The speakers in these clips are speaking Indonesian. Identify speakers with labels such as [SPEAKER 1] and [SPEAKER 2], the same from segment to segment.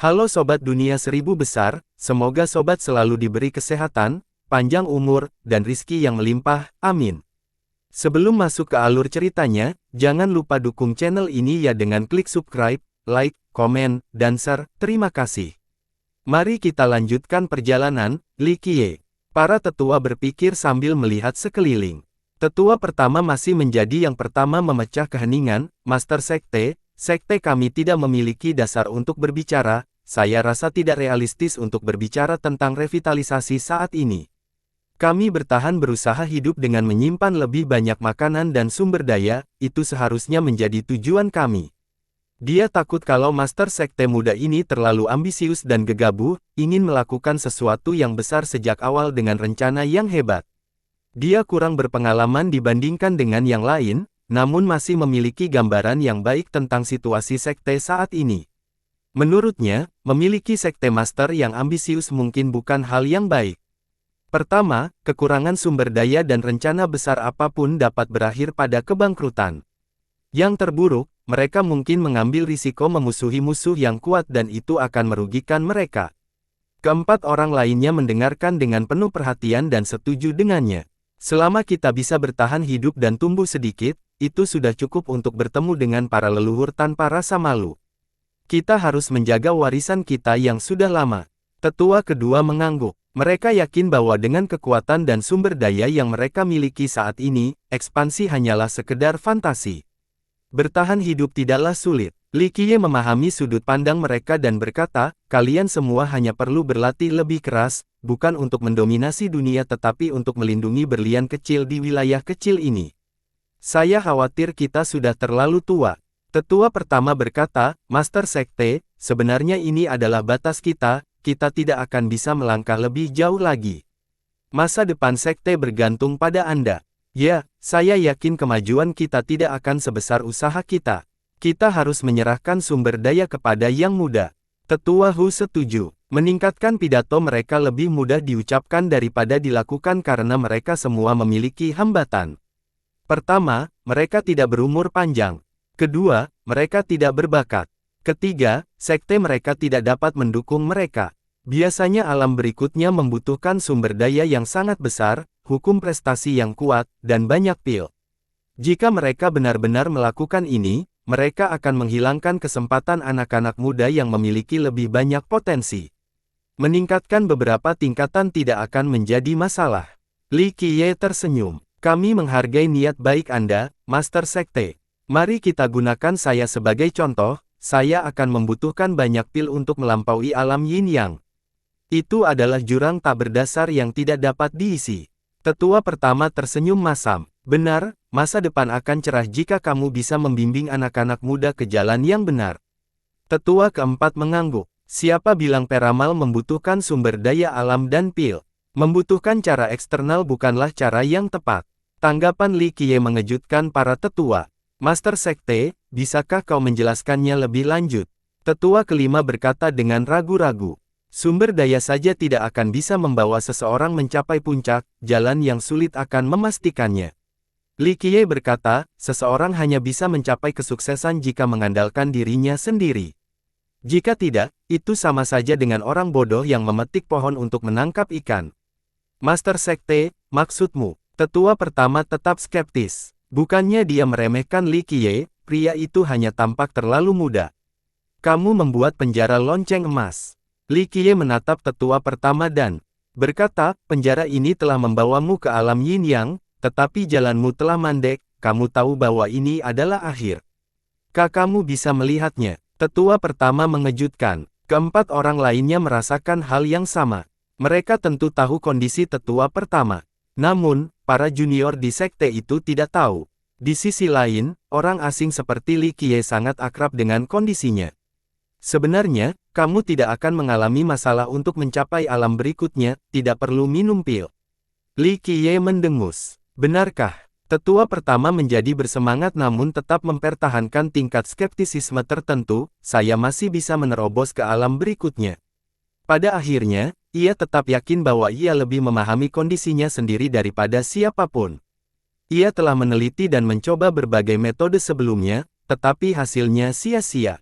[SPEAKER 1] Halo Sobat Dunia Seribu Besar, semoga Sobat selalu diberi kesehatan, panjang umur, dan rizki yang melimpah, amin. Sebelum masuk ke alur ceritanya, jangan lupa dukung channel ini ya dengan klik subscribe, like, komen, dan share, terima kasih. Mari kita lanjutkan perjalanan, Li Qiye. Para tetua berpikir sambil melihat sekeliling. Tetua pertama masih menjadi yang pertama memecah keheningan, Master Sekte kami tidak memiliki dasar untuk berbicara, saya rasa tidak realistis untuk berbicara tentang revitalisasi saat ini. Kami bertahan berusaha hidup dengan menyimpan lebih banyak makanan dan sumber daya, itu seharusnya menjadi tujuan kami. Dia takut kalau Master Sekte muda ini terlalu ambisius dan gegabah, ingin melakukan sesuatu yang besar sejak awal dengan rencana yang hebat. Dia kurang berpengalaman dibandingkan dengan yang lain, namun masih memiliki gambaran yang baik tentang situasi sekte saat ini. Menurutnya, memiliki sekte master yang ambisius mungkin bukan hal yang baik. Pertama, kekurangan sumber daya dan rencana besar apapun dapat berakhir pada kebangkrutan. Yang terburuk, mereka mungkin mengambil risiko memusuhi musuh yang kuat dan itu akan merugikan mereka. Keempat orang lainnya mendengarkan dengan penuh perhatian dan setuju dengannya. Selama kita bisa bertahan hidup dan tumbuh sedikit, itu sudah cukup untuk bertemu dengan para leluhur tanpa rasa malu. Kita harus menjaga warisan kita yang sudah lama. Tetua kedua mengangguk. Mereka yakin bahwa dengan kekuatan dan sumber daya yang mereka miliki saat ini, ekspansi hanyalah sekedar fantasi. Bertahan hidup tidaklah sulit. Li Qiye memahami sudut pandang mereka dan berkata, kalian semua hanya perlu berlatih lebih keras, bukan untuk mendominasi dunia tetapi untuk melindungi berlian kecil di wilayah kecil ini. Saya khawatir kita sudah terlalu tua. Tetua pertama berkata, Master Sekte, sebenarnya ini adalah batas kita tidak akan bisa melangkah lebih jauh lagi. Masa depan sekte bergantung pada Anda. Ya, saya yakin kemajuan kita tidak akan sebesar usaha kita. Kita harus menyerahkan sumber daya kepada yang muda. Tetua Hu setuju. Meningkatkan pidato mereka lebih mudah diucapkan daripada dilakukan karena mereka semua memiliki hambatan. Pertama, mereka tidak berumur panjang. Kedua, mereka tidak berbakat. Ketiga, sekte mereka tidak dapat mendukung mereka. Biasanya alam berikutnya membutuhkan sumber daya yang sangat besar, hukum prestasi yang kuat, dan banyak pil. Jika mereka benar-benar melakukan ini, mereka akan menghilangkan kesempatan anak-anak muda yang memiliki lebih banyak potensi. Meningkatkan beberapa tingkatan tidak akan menjadi masalah. Li Qiye tersenyum. Kami menghargai niat baik Anda, Master Sekte. Mari kita gunakan saya sebagai contoh, saya akan membutuhkan banyak pil untuk melampaui alam yin yang. Itu adalah jurang tak berdasar yang tidak dapat diisi. Tetua pertama tersenyum masam. Benar, masa depan akan cerah jika kamu bisa membimbing anak-anak muda ke jalan yang benar. Tetua keempat mengangguk. Siapa bilang peramal membutuhkan sumber daya alam dan pil? Membutuhkan cara eksternal bukanlah cara yang tepat. Tanggapan Li Qiye mengejutkan para tetua. Master Sekte, bisakah kau menjelaskannya lebih lanjut? Tetua kelima berkata dengan ragu-ragu. Sumber daya saja tidak akan bisa membawa seseorang mencapai puncak, jalan yang sulit akan memastikannya. Li Qiye berkata, seseorang hanya bisa mencapai kesuksesan jika mengandalkan dirinya sendiri. Jika tidak, itu sama saja dengan orang bodoh yang memetik pohon untuk menangkap ikan. Master Sekte, maksudmu? Tetua pertama tetap skeptis. Bukannya dia meremehkan Li Qiye, pria itu hanya tampak terlalu muda. Kamu membuat penjara lonceng emas. Li Qiye menatap tetua pertama dan berkata, penjara ini telah membawamu ke alam yin yang, tetapi jalanmu telah mandek, kamu tahu bahwa ini adalah akhir. Kamu bisa melihatnya. Tetua pertama mengejutkan. Keempat orang lainnya merasakan hal yang sama. Mereka tentu tahu kondisi tetua pertama. Namun, para junior di sekte itu tidak tahu. Di sisi lain, orang asing seperti Li Qiye sangat akrab dengan kondisinya. Sebenarnya, kamu tidak akan mengalami masalah untuk mencapai alam berikutnya, tidak perlu minum pil. Li Qiye mendengus. Benarkah? Tetua pertama menjadi bersemangat namun tetap mempertahankan tingkat skeptisisme tertentu, saya masih bisa menerobos ke alam berikutnya. Pada akhirnya, ia tetap yakin bahwa ia lebih memahami kondisinya sendiri daripada siapapun. Ia telah meneliti dan mencoba berbagai metode sebelumnya, tetapi hasilnya sia-sia.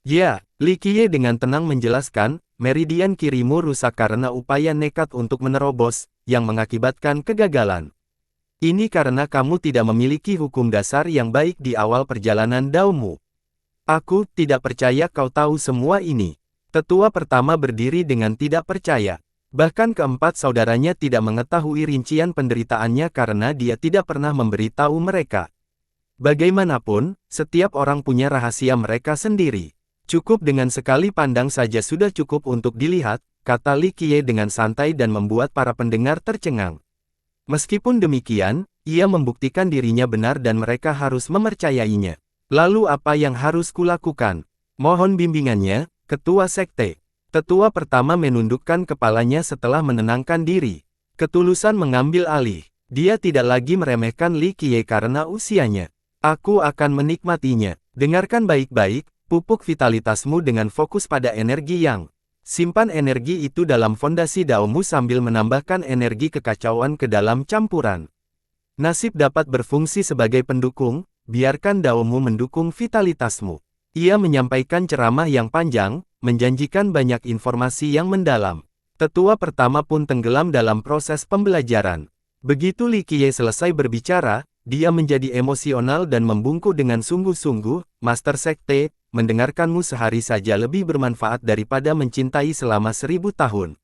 [SPEAKER 1] Ya, Li Qiye dengan tenang menjelaskan, meridian kirimu rusak karena upaya nekat untuk menerobos, yang mengakibatkan kegagalan. Ini karena kamu tidak memiliki hukum dasar yang baik di awal perjalanan Daomu. Aku tidak percaya kau tahu semua ini. Tetua pertama berdiri dengan tidak percaya. Bahkan keempat saudaranya tidak mengetahui rincian penderitaannya karena dia tidak pernah memberitahu mereka. Bagaimanapun, setiap orang punya rahasia mereka sendiri. Cukup dengan sekali pandang saja sudah cukup untuk dilihat, kata Li Qiye dengan santai dan membuat para pendengar tercengang. Meskipun demikian, ia membuktikan dirinya benar dan mereka harus mempercayainya. Lalu apa yang harus kulakukan? Mohon bimbingannya, Ketua Sekte. Tetua pertama menundukkan kepalanya setelah menenangkan diri. Ketulusan mengambil alih. Dia tidak lagi meremehkan Li Qiye karena usianya. Aku akan menikmatinya. Dengarkan baik-baik, pupuk vitalitasmu dengan fokus pada energi yang. Simpan energi itu dalam fondasi Daomu sambil menambahkan energi kekacauan ke dalam campuran. Nasib dapat berfungsi sebagai pendukung, biarkan Daomu mendukung vitalitasmu. Ia menyampaikan ceramah yang panjang, menjanjikan banyak informasi yang mendalam. Tetua pertama pun tenggelam dalam proses pembelajaran. Begitu Li Qiye selesai berbicara, dia menjadi emosional dan membungkuk dengan sungguh-sungguh, Master Sekte, mendengarkanmu sehari saja lebih bermanfaat daripada mencintai selama 1000 tahun.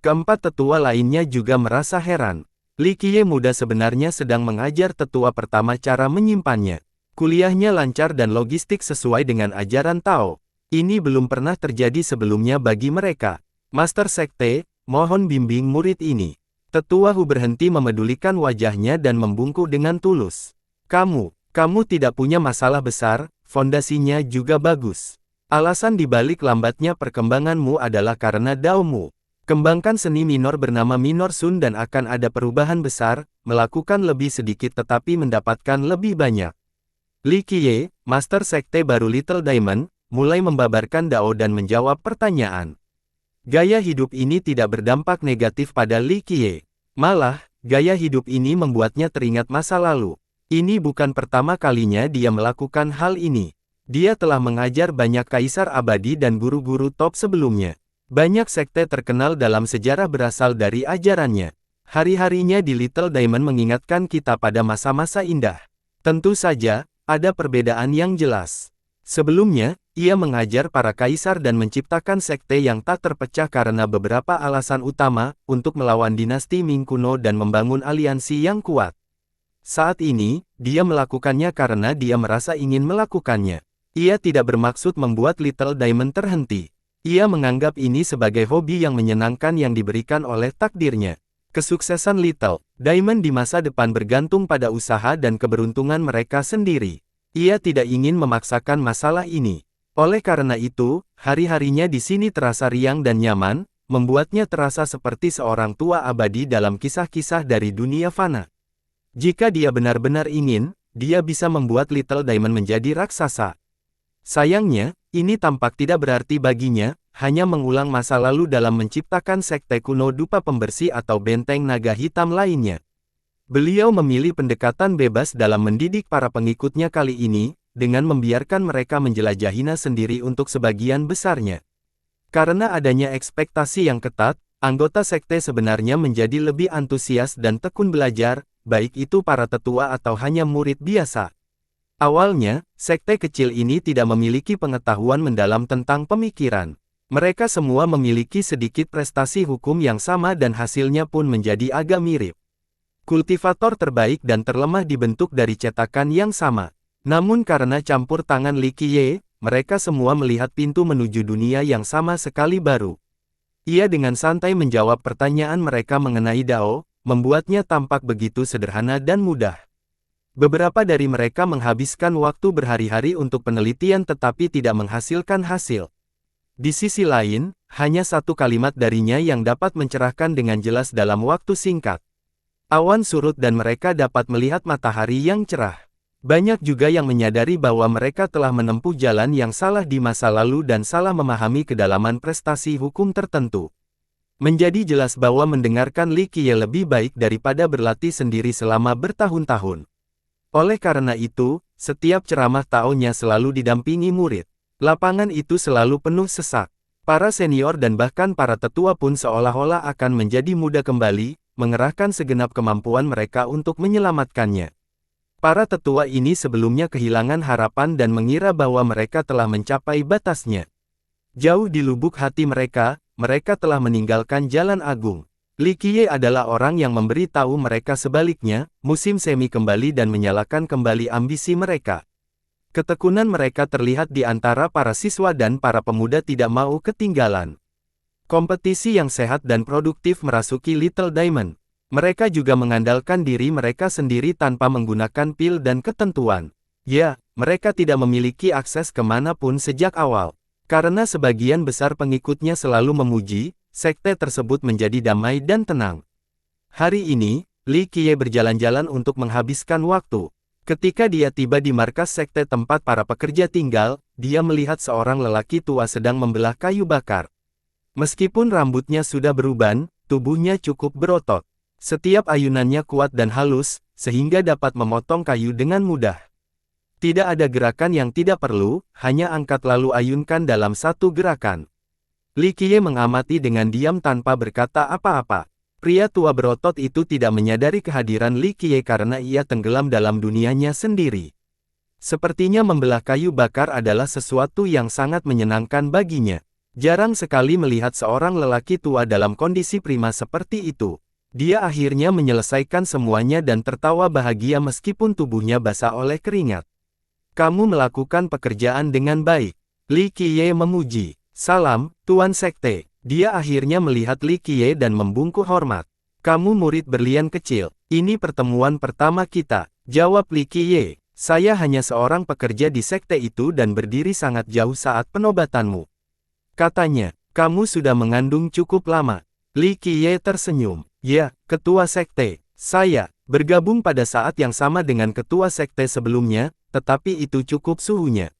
[SPEAKER 1] Keempat tetua lainnya juga merasa heran. Li Qiye muda sebenarnya sedang mengajar tetua pertama cara menyimpannya. Kuliahnya lancar dan logistik sesuai dengan ajaran Tao. Ini belum pernah terjadi sebelumnya bagi mereka. Master Sekte, mohon bimbing murid ini. Tetua Hu berhenti memedulikan wajahnya dan membungkuk dengan tulus. Kamu tidak punya masalah besar, fondasinya juga bagus. Alasan dibalik lambatnya perkembanganmu adalah karena Daomu. Kembangkan seni minor bernama Minor Sun dan akan ada perubahan besar, melakukan lebih sedikit tetapi mendapatkan lebih banyak. Li Qiye, Master Sekte baru Little Diamond, mulai membabarkan Dao dan menjawab pertanyaan. Gaya hidup ini tidak berdampak negatif pada Li Qiye. Malah, gaya hidup ini membuatnya teringat masa lalu. Ini bukan pertama kalinya dia melakukan hal ini. Dia telah mengajar banyak kaisar abadi dan guru-guru top sebelumnya. Banyak sekte terkenal dalam sejarah berasal dari ajarannya. Hari-harinya di Little Diamond mengingatkan kita pada masa-masa indah. Tentu saja, ada perbedaan yang jelas. Sebelumnya, ia mengajar para kaisar dan menciptakan sekte yang tak terpecah karena beberapa alasan utama, untuk melawan dinasti Ming kuno dan membangun aliansi yang kuat. Saat ini, dia melakukannya karena dia merasa ingin melakukannya. Ia tidak bermaksud membuat Little Diamond terhenti. Ia menganggap ini sebagai hobi yang menyenangkan yang diberikan oleh takdirnya. Kesuksesan Little Diamond di masa depan bergantung pada usaha dan keberuntungan mereka sendiri. Ia tidak ingin memaksakan masalah ini. Oleh karena itu, hari-harinya di sini terasa riang dan nyaman, membuatnya terasa seperti seorang tua abadi dalam kisah-kisah dari dunia fana. Jika dia benar-benar ingin, dia bisa membuat Little Diamond menjadi raksasa. Sayangnya, ini tampak tidak berarti baginya, hanya mengulang masa lalu dalam menciptakan sekte kuno dupa pembersih atau benteng naga hitam lainnya. Beliau memilih pendekatan bebas dalam mendidik para pengikutnya kali ini, dengan membiarkan mereka menjelajahinya sendiri untuk sebagian besarnya. Karena adanya ekspektasi yang ketat, anggota sekte sebenarnya menjadi lebih antusias dan tekun belajar, baik itu para tetua atau hanya murid biasa. Awalnya, sekte kecil ini tidak memiliki pengetahuan mendalam tentang pemikiran. Mereka semua memiliki sedikit prestasi hukum yang sama dan hasilnya pun menjadi agak mirip. Kultivator terbaik dan terlemah dibentuk dari cetakan yang sama. Namun karena campur tangan Li Qiye, mereka semua melihat pintu menuju dunia yang sama sekali baru. Ia dengan santai menjawab pertanyaan mereka mengenai Dao, membuatnya tampak begitu sederhana dan mudah. Beberapa dari mereka menghabiskan waktu berhari-hari untuk penelitian tetapi tidak menghasilkan hasil. Di sisi lain, hanya satu kalimat darinya yang dapat mencerahkan dengan jelas dalam waktu singkat. Awan surut dan mereka dapat melihat matahari yang cerah. Banyak juga yang menyadari bahwa mereka telah menempuh jalan yang salah di masa lalu dan salah memahami kedalaman prestasi hukum tertentu. Menjadi jelas bahwa mendengarkan Li Qiye lebih baik daripada berlatih sendiri selama bertahun-tahun. Oleh karena itu, setiap ceramah Tao-nya selalu didampingi murid. Lapangan itu selalu penuh sesak. Para senior dan bahkan para tetua pun seolah-olah akan menjadi muda kembali, mengerahkan segenap kemampuan mereka untuk menyelamatkannya. Para tetua ini sebelumnya kehilangan harapan dan mengira bahwa mereka telah mencapai batasnya. Jauh di lubuk hati mereka, mereka telah meninggalkan jalan agung. Li Qiye adalah orang yang memberi tahu mereka sebaliknya, musim semi kembali dan menyalakan kembali ambisi mereka. Ketekunan mereka terlihat di antara para siswa dan para pemuda tidak mau ketinggalan. Kompetisi yang sehat dan produktif merasuki Little Diamond. Mereka juga mengandalkan diri mereka sendiri tanpa menggunakan pil dan ketentuan. Ya, mereka tidak memiliki akses kemanapun sejak awal. Karena sebagian besar pengikutnya selalu memuji, sekte tersebut menjadi damai dan tenang. Hari ini, Li Qiye berjalan-jalan untuk menghabiskan waktu. Ketika dia tiba di markas sekte tempat para pekerja tinggal, dia melihat seorang lelaki tua sedang membelah kayu bakar. Meskipun rambutnya sudah beruban, tubuhnya cukup berotot. Setiap ayunannya kuat dan halus, sehingga dapat memotong kayu dengan mudah. Tidak ada gerakan yang tidak perlu, hanya angkat lalu ayunkan dalam satu gerakan. Li Qiye mengamati dengan diam tanpa berkata apa-apa. Pria tua berotot itu tidak menyadari kehadiran Li Qiye karena ia tenggelam dalam dunianya sendiri. Sepertinya membelah kayu bakar adalah sesuatu yang sangat menyenangkan baginya. Jarang sekali melihat seorang lelaki tua dalam kondisi prima seperti itu. Dia akhirnya menyelesaikan semuanya dan tertawa bahagia meskipun tubuhnya basah oleh keringat. Kamu melakukan pekerjaan dengan baik. Li Qiye memuji. Salam, Tuan Sekte. Dia akhirnya melihat Li Qiye dan membungkuk hormat. Kamu murid berlian kecil. Ini pertemuan pertama kita. Jawab Li Qiye. Saya hanya seorang pekerja di sekte itu dan berdiri sangat jauh saat penobatanmu. Katanya, kamu sudah mengandung cukup lama. Li Qiye tersenyum. Ya, ketua sekte. Saya bergabung pada saat yang sama dengan ketua sekte sebelumnya, tetapi itu cukup suhunya.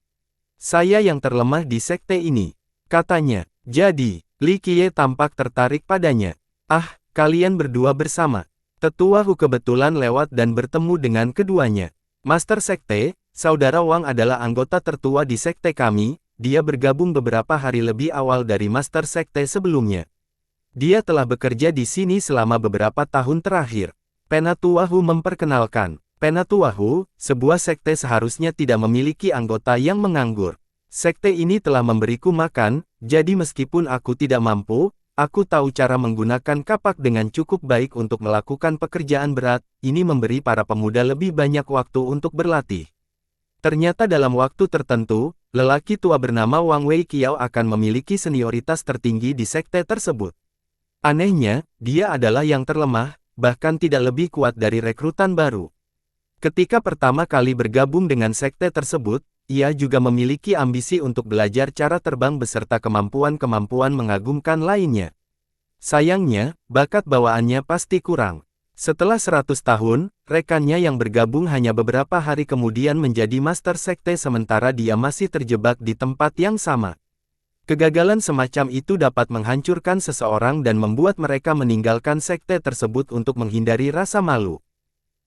[SPEAKER 1] Saya yang terlemah di sekte ini. Katanya, jadi, Li Qiye tampak tertarik padanya. Ah, kalian berdua bersama. Tetua Hu kebetulan lewat dan bertemu dengan keduanya. Master Sekte, Saudara Wang adalah anggota tertua di sekte kami, dia bergabung beberapa hari lebih awal dari Master Sekte sebelumnya. Dia telah bekerja di sini selama beberapa tahun terakhir. Penatua Hu memperkenalkan. Penatua Hu, sebuah sekte seharusnya tidak memiliki anggota yang menganggur. Sekte ini telah memberiku makan, jadi meskipun aku tidak mampu, aku tahu cara menggunakan kapak dengan cukup baik untuk melakukan pekerjaan berat. Ini memberi para pemuda lebih banyak waktu untuk berlatih. Ternyata dalam waktu tertentu, lelaki tua bernama Wang Weiqiao akan memiliki senioritas tertinggi di sekte tersebut. Anehnya, dia adalah yang terlemah, bahkan tidak lebih kuat dari rekrutan baru. Ketika pertama kali bergabung dengan sekte tersebut, ia juga memiliki ambisi untuk belajar cara terbang beserta kemampuan-kemampuan mengagumkan lainnya. Sayangnya, bakat bawaannya pasti kurang. Setelah 100 tahun, rekannya yang bergabung hanya beberapa hari kemudian menjadi master sekte sementara dia masih terjebak di tempat yang sama. Kegagalan semacam itu dapat menghancurkan seseorang dan membuat mereka meninggalkan sekte tersebut untuk menghindari rasa malu.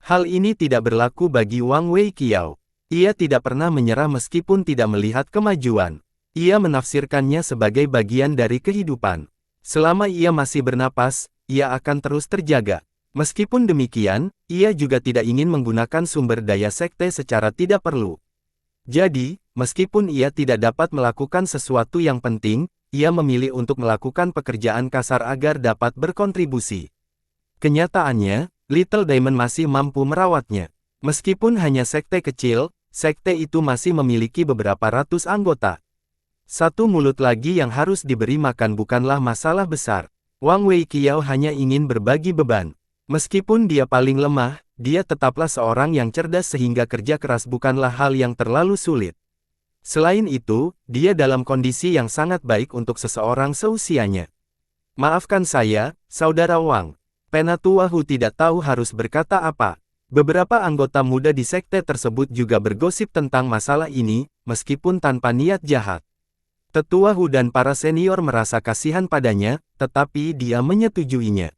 [SPEAKER 1] Hal ini tidak berlaku bagi Wang Weiqiao. Ia tidak pernah menyerah meskipun tidak melihat kemajuan. Ia menafsirkannya sebagai bagian dari kehidupan. Selama ia masih bernapas, ia akan terus terjaga. Meskipun demikian, ia juga tidak ingin menggunakan sumber daya sekte secara tidak perlu. Jadi, meskipun ia tidak dapat melakukan sesuatu yang penting, ia memilih untuk melakukan pekerjaan kasar agar dapat berkontribusi. Kenyataannya, Little Diamond masih mampu merawatnya. Meskipun hanya sekte kecil, sekte itu masih memiliki beberapa ratus anggota. Satu mulut lagi yang harus diberi makan bukanlah masalah besar. Wang Weiqiao hanya ingin berbagi beban. Meskipun dia paling lemah, dia tetaplah seorang yang cerdas sehingga kerja keras bukanlah hal yang terlalu sulit. Selain itu, dia dalam kondisi yang sangat baik untuk seseorang seusianya. Maafkan saya, Saudara Wang. Penatua Hu tidak tahu harus berkata apa. Beberapa anggota muda di sekte tersebut juga bergosip tentang masalah ini, meskipun tanpa niat jahat. Tetua Hu dan para senior merasa kasihan padanya, tetapi dia menyetujuinya.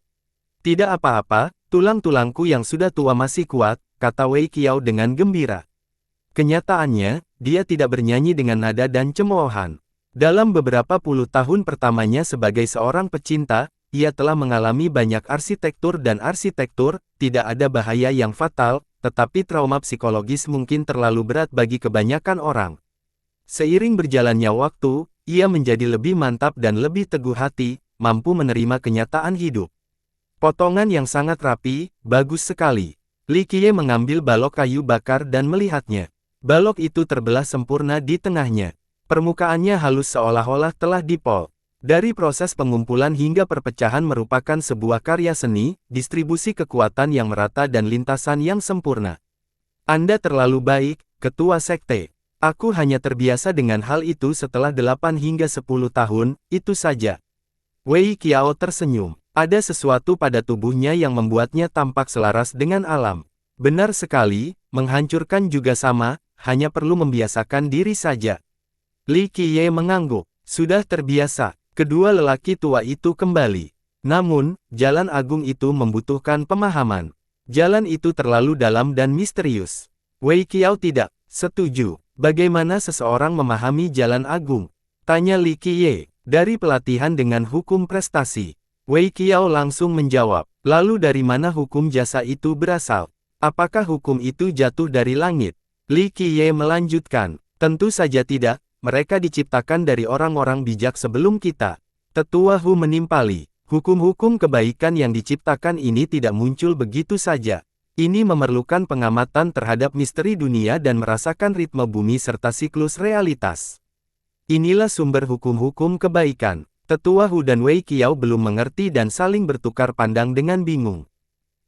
[SPEAKER 1] Tidak apa-apa, tulang-tulangku yang sudah tua masih kuat, kata Weiqiao dengan gembira. Kenyataannya, dia tidak bernyanyi dengan nada dan cemoohan. Dalam beberapa puluh tahun pertamanya sebagai seorang pecinta, ia telah mengalami banyak arsitektur, tidak ada bahaya yang fatal, tetapi trauma psikologis mungkin terlalu berat bagi kebanyakan orang. Seiring berjalannya waktu, ia menjadi lebih mantap dan lebih teguh hati, mampu menerima kenyataan hidup. Potongan yang sangat rapi, bagus sekali. Li Qiye mengambil balok kayu bakar dan melihatnya. Balok itu terbelah sempurna di tengahnya. Permukaannya halus seolah-olah telah dipol. Dari proses pengumpulan hingga perpecahan merupakan sebuah karya seni, distribusi kekuatan yang merata dan lintasan yang sempurna. Anda terlalu baik, Ketua Sekte. Aku hanya terbiasa dengan hal itu setelah 8 hingga 10 tahun, itu saja. Wei Qiao tersenyum. Ada sesuatu pada tubuhnya yang membuatnya tampak selaras dengan alam. Benar sekali, menghancurkan juga sama, hanya perlu membiasakan diri saja. Li Qiye mengangguk. Sudah terbiasa. Kedua lelaki tua itu kembali. Namun, jalan agung itu membutuhkan pemahaman. Jalan itu terlalu dalam dan misterius. Wei Qiao tidak setuju. Bagaimana seseorang memahami jalan agung? Tanya Li Qiye. Dari pelatihan dengan hukum prestasi. Wei Qiao langsung menjawab. Lalu dari mana hukum jasa itu berasal? Apakah hukum itu jatuh dari langit? Li Qiye melanjutkan. Tentu saja tidak, mereka diciptakan dari orang-orang bijak sebelum kita. Tetua Hu menimpali. Hukum-hukum kebaikan yang diciptakan ini tidak muncul begitu saja. Ini memerlukan pengamatan terhadap misteri dunia dan merasakan ritme bumi serta siklus realitas. Inilah sumber hukum-hukum kebaikan. Tetua Hu dan Wei Qiao belum mengerti dan saling bertukar pandang dengan bingung.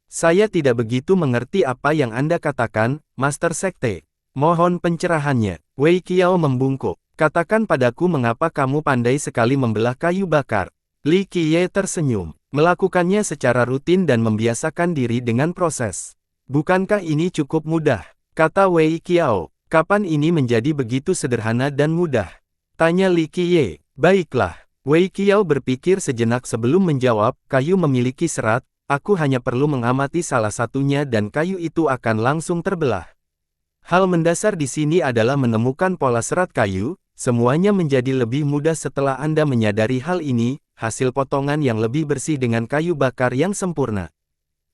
[SPEAKER 1] Saya tidak begitu mengerti apa yang Anda katakan, Master Sekte. Mohon pencerahannya. Wei Qiao membungkuk. Katakan padaku mengapa kamu pandai sekali membelah kayu bakar. Li Qiye tersenyum. Melakukannya secara rutin dan membiasakan diri dengan proses. Bukankah ini cukup mudah? Kata Wei Qiao. Kapan ini menjadi begitu sederhana dan mudah? Tanya Li Qiye. Baiklah. Wei Qiao berpikir sejenak sebelum menjawab, kayu memiliki serat, aku hanya perlu mengamati salah satunya dan kayu itu akan langsung terbelah. Hal mendasar di sini adalah menemukan pola serat kayu, semuanya menjadi lebih mudah setelah Anda menyadari hal ini, hasil potongan yang lebih bersih dengan kayu bakar yang sempurna.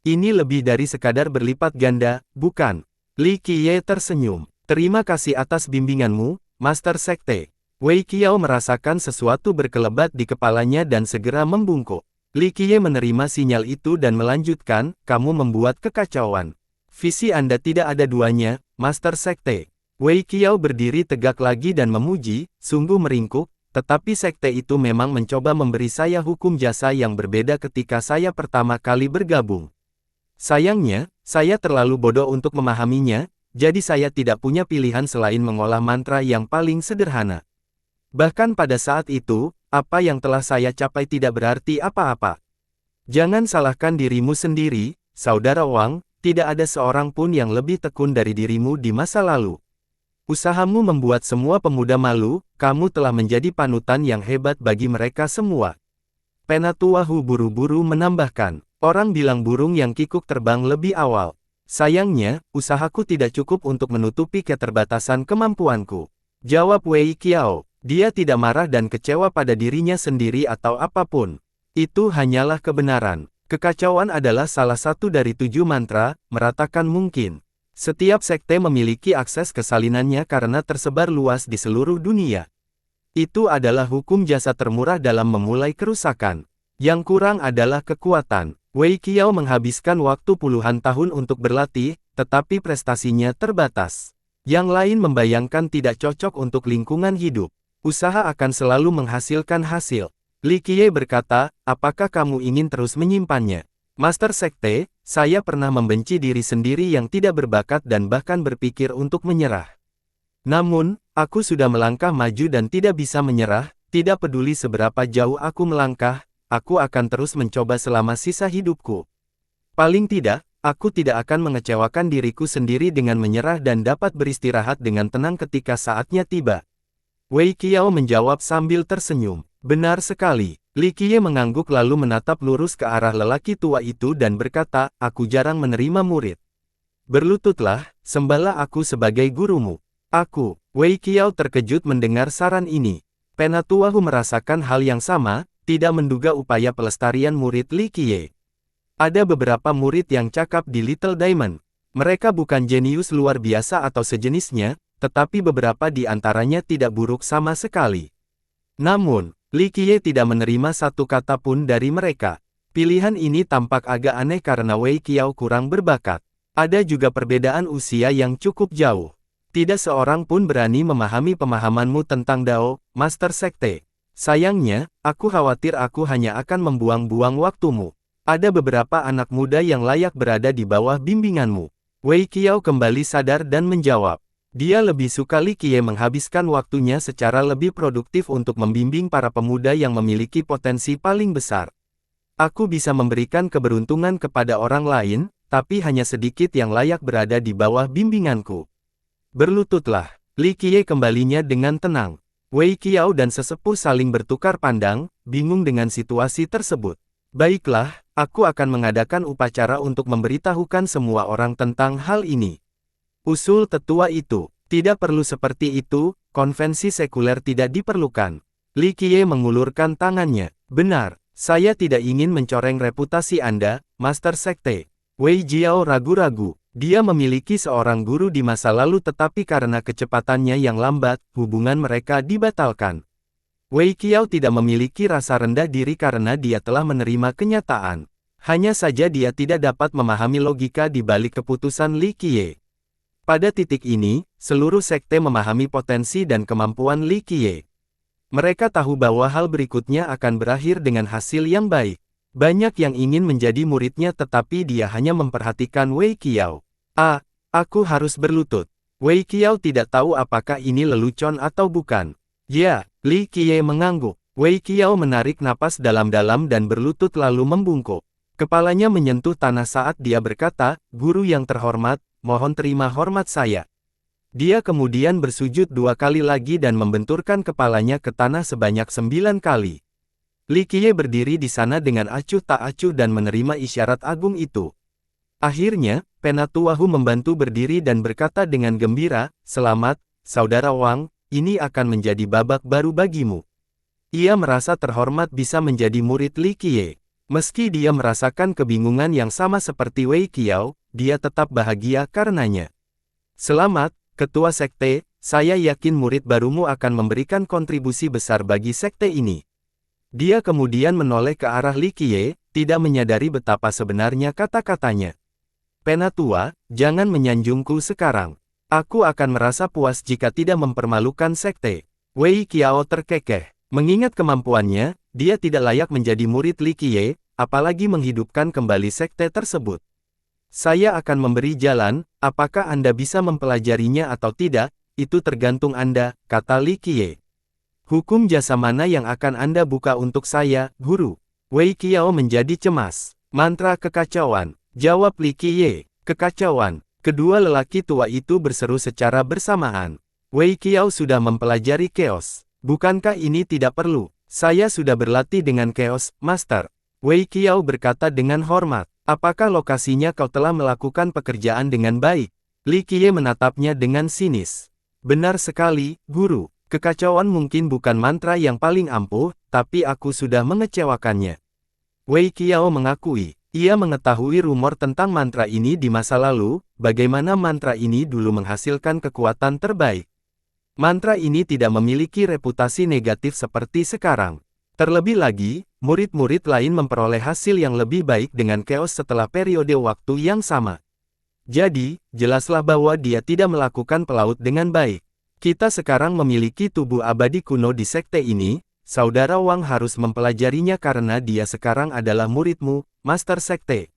[SPEAKER 1] Ini lebih dari sekadar berlipat ganda, bukan? Li Qiye tersenyum. Terima kasih atas bimbinganmu, Master Sekte. Wei Qiao merasakan sesuatu berkelebat di kepalanya dan segera membungkuk. Li Qiye menerima sinyal itu dan melanjutkan, kamu membuat kekacauan. Visi Anda tidak ada duanya, Master Sekte. Wei Qiao berdiri tegak lagi dan memuji, sungguh meringkuk, tetapi sekte itu memang mencoba memberi saya hukum jasa yang berbeda ketika saya pertama kali bergabung. Sayangnya, saya terlalu bodoh untuk memahaminya, jadi saya tidak punya pilihan selain mengolah mantra yang paling sederhana. Bahkan pada saat itu, apa yang telah saya capai tidak berarti apa-apa. Jangan salahkan dirimu sendiri, Saudara Wang, tidak ada seorang pun yang lebih tekun dari dirimu di masa lalu. Usahamu membuat semua pemuda malu, kamu telah menjadi panutan yang hebat bagi mereka semua. Penatua Hu buru-buru menambahkan, orang bilang burung yang kikuk terbang lebih awal. Sayangnya, usahaku tidak cukup untuk menutupi keterbatasan kemampuanku. Jawab Wei Qiao. Dia tidak marah dan kecewa pada dirinya sendiri atau apapun. Itu hanyalah kebenaran. Kekacauan adalah salah satu dari 7 mantra, meratakan mungkin. Setiap sekte memiliki akses ke salinannya karena tersebar luas di seluruh dunia. Itu adalah hukum jasa termurah dalam memulai kerusakan. Yang kurang adalah kekuatan. Wei Qiao menghabiskan waktu puluhan tahun untuk berlatih, tetapi prestasinya terbatas. Yang lain membayangkan tidak cocok untuk lingkungan hidup. Usaha akan selalu menghasilkan hasil. Li Qiye berkata, apakah kamu ingin terus menyimpannya? Master Sekte, saya pernah membenci diri sendiri yang tidak berbakat dan bahkan berpikir untuk menyerah. Namun, aku sudah melangkah maju dan tidak bisa menyerah, tidak peduli seberapa jauh aku melangkah, aku akan terus mencoba selama sisa hidupku. Paling tidak, aku tidak akan mengecewakan diriku sendiri dengan menyerah dan dapat beristirahat dengan tenang ketika saatnya tiba. Wei Qiao menjawab sambil tersenyum. Benar sekali. Li Qiye mengangguk lalu menatap lurus ke arah lelaki tua itu dan berkata, aku jarang menerima murid. Berlututlah, sembahlah aku sebagai gurumu. Wei Qiao terkejut mendengar saran ini. Penatua Hu merasakan hal yang sama, tidak menduga upaya pelestarian murid Li Qiye. Ada beberapa murid yang cakap di Little Diamond. Mereka bukan jenius luar biasa atau sejenisnya, tetapi beberapa di antaranya tidak buruk sama sekali. Namun, Li Qiye tidak menerima satu kata pun dari mereka. Pilihan ini tampak agak aneh karena Wei Qiao kurang berbakat. Ada juga perbedaan usia yang cukup jauh. Tidak seorang pun berani memahami pemahamanmu tentang Dao, Master Sekte. Sayangnya, aku khawatir aku hanya akan membuang-buang waktumu. Ada beberapa anak muda yang layak berada di bawah bimbinganmu. Wei Qiao kembali sadar dan menjawab. Dia lebih suka Li Qiye menghabiskan waktunya secara lebih produktif untuk membimbing para pemuda yang memiliki potensi paling besar. Aku bisa memberikan keberuntungan kepada orang lain, tapi hanya sedikit yang layak berada di bawah bimbinganku. Berlututlah, Li Qiye kembalinya dengan tenang. Wei Qiao dan sesepuh saling bertukar pandang, bingung dengan situasi tersebut. Baiklah, aku akan mengadakan upacara untuk memberitahukan semua orang tentang hal ini. Usul tetua itu, tidak perlu seperti itu, konvensi sekuler tidak diperlukan. Li Qiye mengulurkan tangannya. Benar, saya tidak ingin mencoreng reputasi Anda, Master Sekte. Wei Jiao ragu-ragu. Dia memiliki seorang guru di masa lalu tetapi karena kecepatannya yang lambat, hubungan mereka dibatalkan. Wei Qiao tidak memiliki rasa rendah diri karena dia telah menerima kenyataan. Hanya saja dia tidak dapat memahami logika di balik keputusan Li Qiye. Pada titik ini, seluruh sekte memahami potensi dan kemampuan Li Qiye. Mereka tahu bahwa hal berikutnya akan berakhir dengan hasil yang baik. Banyak yang ingin menjadi muridnya tetapi dia hanya memperhatikan Wei Qiao. Aku harus berlutut. Wei Qiao tidak tahu apakah ini lelucon atau bukan. Ya, Li Qiye mengangguk. Wei Qiao menarik napas dalam-dalam dan berlutut lalu membungkuk. Kepalanya menyentuh tanah saat dia berkata, "Guru yang terhormat, mohon terima hormat saya." Dia kemudian bersujud 2 kali lagi dan membenturkan kepalanya ke tanah sebanyak 9 kali. Li Qiye berdiri di sana dengan acuh tak acuh dan menerima isyarat agung itu. Akhirnya, Penatua Hu membantu berdiri dan berkata dengan gembira, "Selamat, Saudara Wang. Ini akan menjadi babak baru bagimu." Ia merasa terhormat bisa menjadi murid Li Qiye. Meski dia merasakan kebingungan yang sama seperti Wei Qiao, dia tetap bahagia karenanya. "Selamat, Ketua Sekte, saya yakin murid barumu akan memberikan kontribusi besar bagi sekte ini." Dia kemudian menoleh ke arah Li Qiye, tidak menyadari betapa sebenarnya kata-katanya. "Penatua, jangan menyanjungku sekarang. Aku akan merasa puas jika tidak mempermalukan sekte." Wei Qiao terkekeh. Mengingat kemampuannya, dia tidak layak menjadi murid Li Qiye, apalagi menghidupkan kembali sekte tersebut. "Saya akan memberi jalan, apakah Anda bisa mempelajarinya atau tidak, itu tergantung Anda," kata Li Qiye. "Hukum jasa mana yang akan Anda buka untuk saya, Guru?" Wei Qiao menjadi cemas. "Mantra kekacauan," jawab Li Qiye. "Kekacauan." Kedua lelaki tua itu berseru secara bersamaan. "Wei Qiao sudah mempelajari Chaos. Bukankah ini tidak perlu? Saya sudah berlatih dengan Chaos, Master." Wei Qiao berkata dengan hormat. "Apakah lokasinya kau telah melakukan pekerjaan dengan baik?" Li Qiye menatapnya dengan sinis. "Benar sekali, Guru. Kekacauan mungkin bukan mantra yang paling ampuh, tapi aku sudah mengecewakannya." Wei Qiao mengakui. Ia mengetahui rumor tentang mantra ini di masa lalu, bagaimana mantra ini dulu menghasilkan kekuatan terbaik. Mantra ini tidak memiliki reputasi negatif seperti sekarang. Terlebih lagi, murid-murid lain memperoleh hasil yang lebih baik dengan Chaos setelah periode waktu yang sama. Jadi, jelaslah bahwa dia tidak melakukan pelaut dengan baik. Kita sekarang memiliki tubuh abadi kuno di sekte ini, Saudara Wang harus mempelajarinya karena dia sekarang adalah muridmu, Master Sekte.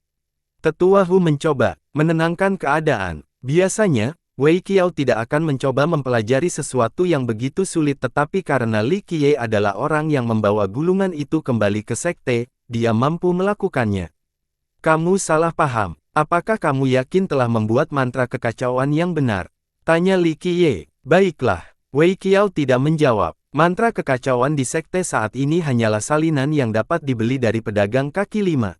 [SPEAKER 1] Tetua Hu mencoba menenangkan keadaan. Biasanya, Wei Qiao tidak akan mencoba mempelajari sesuatu yang begitu sulit tetapi karena Li Qiye adalah orang yang membawa gulungan itu kembali ke sekte, dia mampu melakukannya. "Kamu salah paham. Apakah kamu yakin telah membuat mantra kekacauan yang benar?" tanya Li Qiye. "Baiklah." Wei Qiao tidak menjawab. Mantra kekacauan di sekte saat ini hanyalah salinan yang dapat dibeli dari pedagang kaki lima.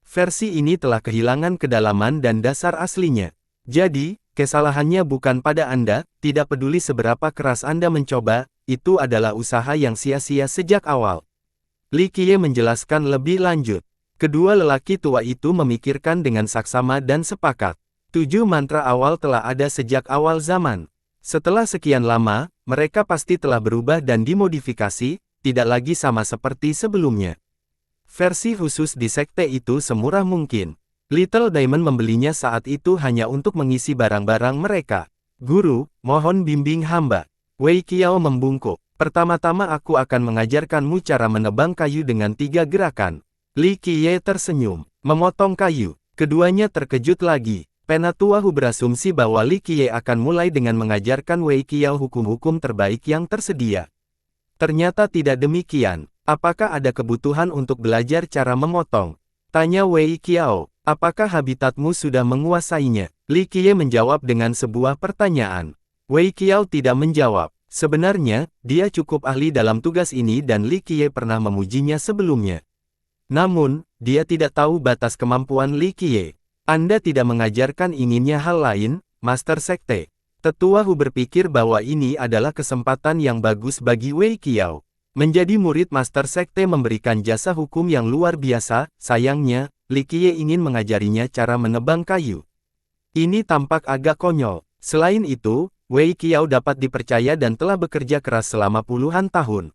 [SPEAKER 1] Versi ini telah kehilangan kedalaman dan dasar aslinya. Jadi, Kesalahannya bukan pada Anda, tidak peduli seberapa keras Anda mencoba, itu adalah usaha yang sia-sia sejak awal. Li Qiye menjelaskan lebih lanjut. Kedua lelaki tua itu memikirkan dengan saksama dan sepakat. 7 mantra awal telah ada sejak awal zaman. Setelah sekian lama, mereka pasti telah berubah dan dimodifikasi, tidak lagi sama seperti sebelumnya. Versi khusus di sekte itu semurah mungkin. Little Diamond membelinya saat itu hanya untuk mengisi barang-barang mereka. Guru, mohon bimbing hamba. Wei Qiao membungkuk. Pertama-tama aku akan mengajarkanmu cara menebang kayu dengan 3 gerakan. Li Qiye tersenyum, memotong kayu. Keduanya terkejut lagi. Penatua Hu berasumsi bahwa Li Qiye akan mulai dengan mengajarkan Wei Qiao hukum-hukum terbaik yang tersedia. Ternyata tidak demikian. Apakah ada kebutuhan untuk belajar cara memotong? Tanya Wei Qiao. Apakah habitatmu sudah menguasainya? Li Qiye menjawab dengan sebuah pertanyaan. Wei Qiao tidak menjawab. Sebenarnya, dia cukup ahli dalam tugas ini dan Li Qiye pernah memujinya sebelumnya. Namun, dia tidak tahu batas kemampuan Li Qiye. Anda tidak mengajarkan inginnya hal lain, Master Sekte. Tetua Hu berpikir bahwa ini adalah kesempatan yang bagus bagi Wei Qiao. Menjadi murid Master Sekte memberikan jasa hukum yang luar biasa, sayangnya, Li Qiye ingin mengajarinya cara menebang kayu. Ini tampak agak konyol. Selain itu, Wei Qiao dapat dipercaya dan telah bekerja keras selama puluhan tahun.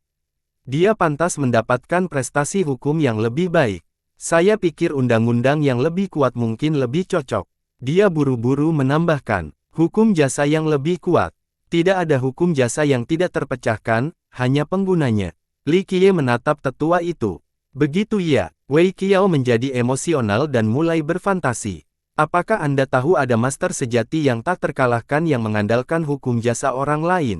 [SPEAKER 1] Dia pantas mendapatkan prestasi hukum yang lebih baik. Saya pikir undang-undang yang lebih kuat mungkin lebih cocok. Dia buru-buru menambahkan, hukum jasa yang lebih kuat. Tidak ada hukum jasa yang tidak terpecahkan, hanya penggunanya. Li Qiye menatap tetua itu. Begitu ya, Wei Qiao menjadi emosional dan mulai berfantasi. Apakah Anda tahu ada master sejati yang tak terkalahkan yang mengandalkan hukum jasa orang lain?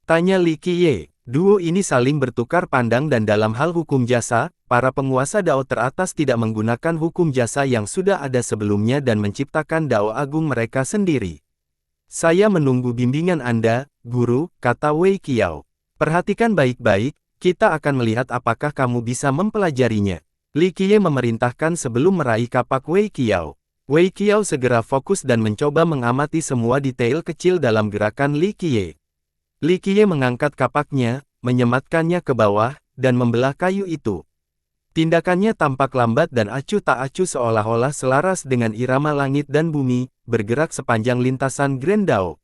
[SPEAKER 1] Tanya Li Qiye. Duo ini saling bertukar pandang dan dalam hal hukum jasa, para penguasa Dao teratas tidak menggunakan hukum jasa yang sudah ada sebelumnya dan menciptakan Dao Agung mereka sendiri. Saya menunggu bimbingan Anda, Guru, kata Wei Qiao. Perhatikan baik-baik, kita akan melihat apakah kamu bisa mempelajarinya. Li Qiye memerintahkan sebelum meraih kapak Wei Qiao. Wei Qiao segera fokus dan mencoba mengamati semua detail kecil dalam gerakan Li Qiye. Li Qiye mengangkat kapaknya, menyematkannya ke bawah, dan membelah kayu itu. Tindakannya tampak lambat dan acuh tak acuh seolah-olah selaras dengan irama langit dan bumi, bergerak sepanjang lintasan Grand Dao.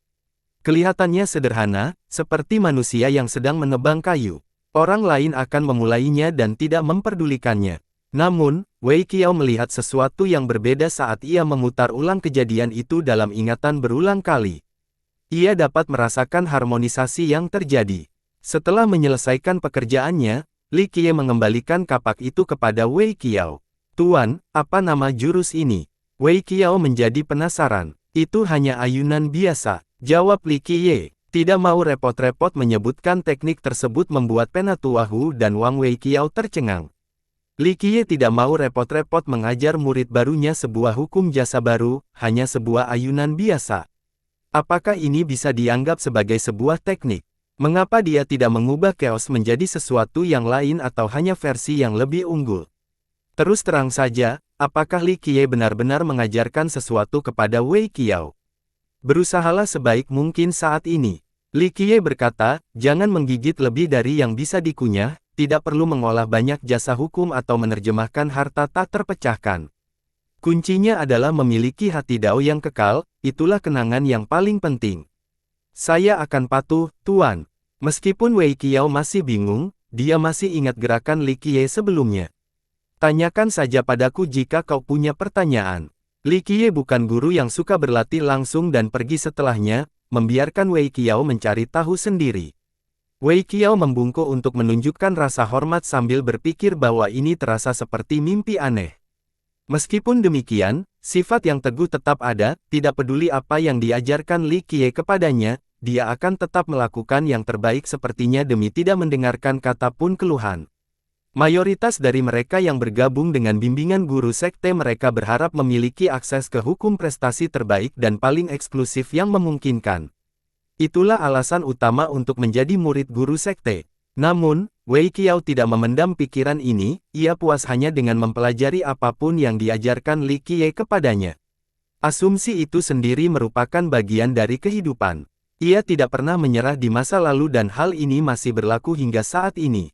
[SPEAKER 1] Kelihatannya sederhana, seperti manusia yang sedang menebang kayu. Orang lain akan memulainya dan tidak memperdulikannya. Namun, Wei Qiao melihat sesuatu yang berbeda saat ia memutar ulang kejadian itu dalam ingatan berulang kali. Ia dapat merasakan harmonisasi yang terjadi. Setelah menyelesaikan pekerjaannya, Li Qiye mengembalikan kapak itu kepada Wei Qiao. Tuan, apa nama jurus ini? Wei Qiao menjadi penasaran. Itu hanya ayunan biasa, jawab Li Qiye. Tidak mau repot-repot menyebutkan teknik tersebut membuat Penatua Hu dan Wang Wei Qiao tercengang. Li Qiye tidak mau repot-repot mengajar murid barunya sebuah hukum jasa baru, hanya sebuah ayunan biasa. Apakah ini bisa dianggap sebagai sebuah teknik? Mengapa dia tidak mengubah chaos menjadi sesuatu yang lain atau hanya versi yang lebih unggul? Terus terang saja, apakah Li Qiye benar-benar mengajarkan sesuatu kepada Wei Qiao? Berusahalah sebaik mungkin saat ini. Li Qiye berkata, jangan menggigit lebih dari yang bisa dikunyah, tidak perlu mengolah banyak jasa hukum atau menerjemahkan harta tak terpecahkan. Kuncinya adalah memiliki hati Dao yang kekal, itulah kenangan yang paling penting. Saya akan patuh, Tuan. Meskipun Wei Qiao masih bingung, dia masih ingat gerakan Li Qiye sebelumnya. Tanyakan saja padaku jika kau punya pertanyaan. Li Qiye bukan guru yang suka berlatih langsung dan pergi setelahnya, membiarkan Wei Qiao mencari tahu sendiri. Wei Qiao membungkuk untuk menunjukkan rasa hormat sambil berpikir bahwa ini terasa seperti mimpi aneh. Meskipun demikian, sifat yang teguh tetap ada, tidak peduli apa yang diajarkan Li Qiye kepadanya, dia akan tetap melakukan yang terbaik sepertinya demi tidak mendengarkan kata pun keluhan. Mayoritas dari mereka yang bergabung dengan bimbingan guru sekte mereka berharap memiliki akses ke hukum prestasi terbaik dan paling eksklusif yang memungkinkan. Itulah alasan utama untuk menjadi murid guru sekte. Namun, Wei Qiao tidak memendam pikiran ini, ia puas hanya dengan mempelajari apapun yang diajarkan Li Qiye kepadanya. Asumsi itu sendiri merupakan bagian dari kehidupan. Ia tidak pernah menyerah di masa lalu dan hal ini masih berlaku hingga saat ini.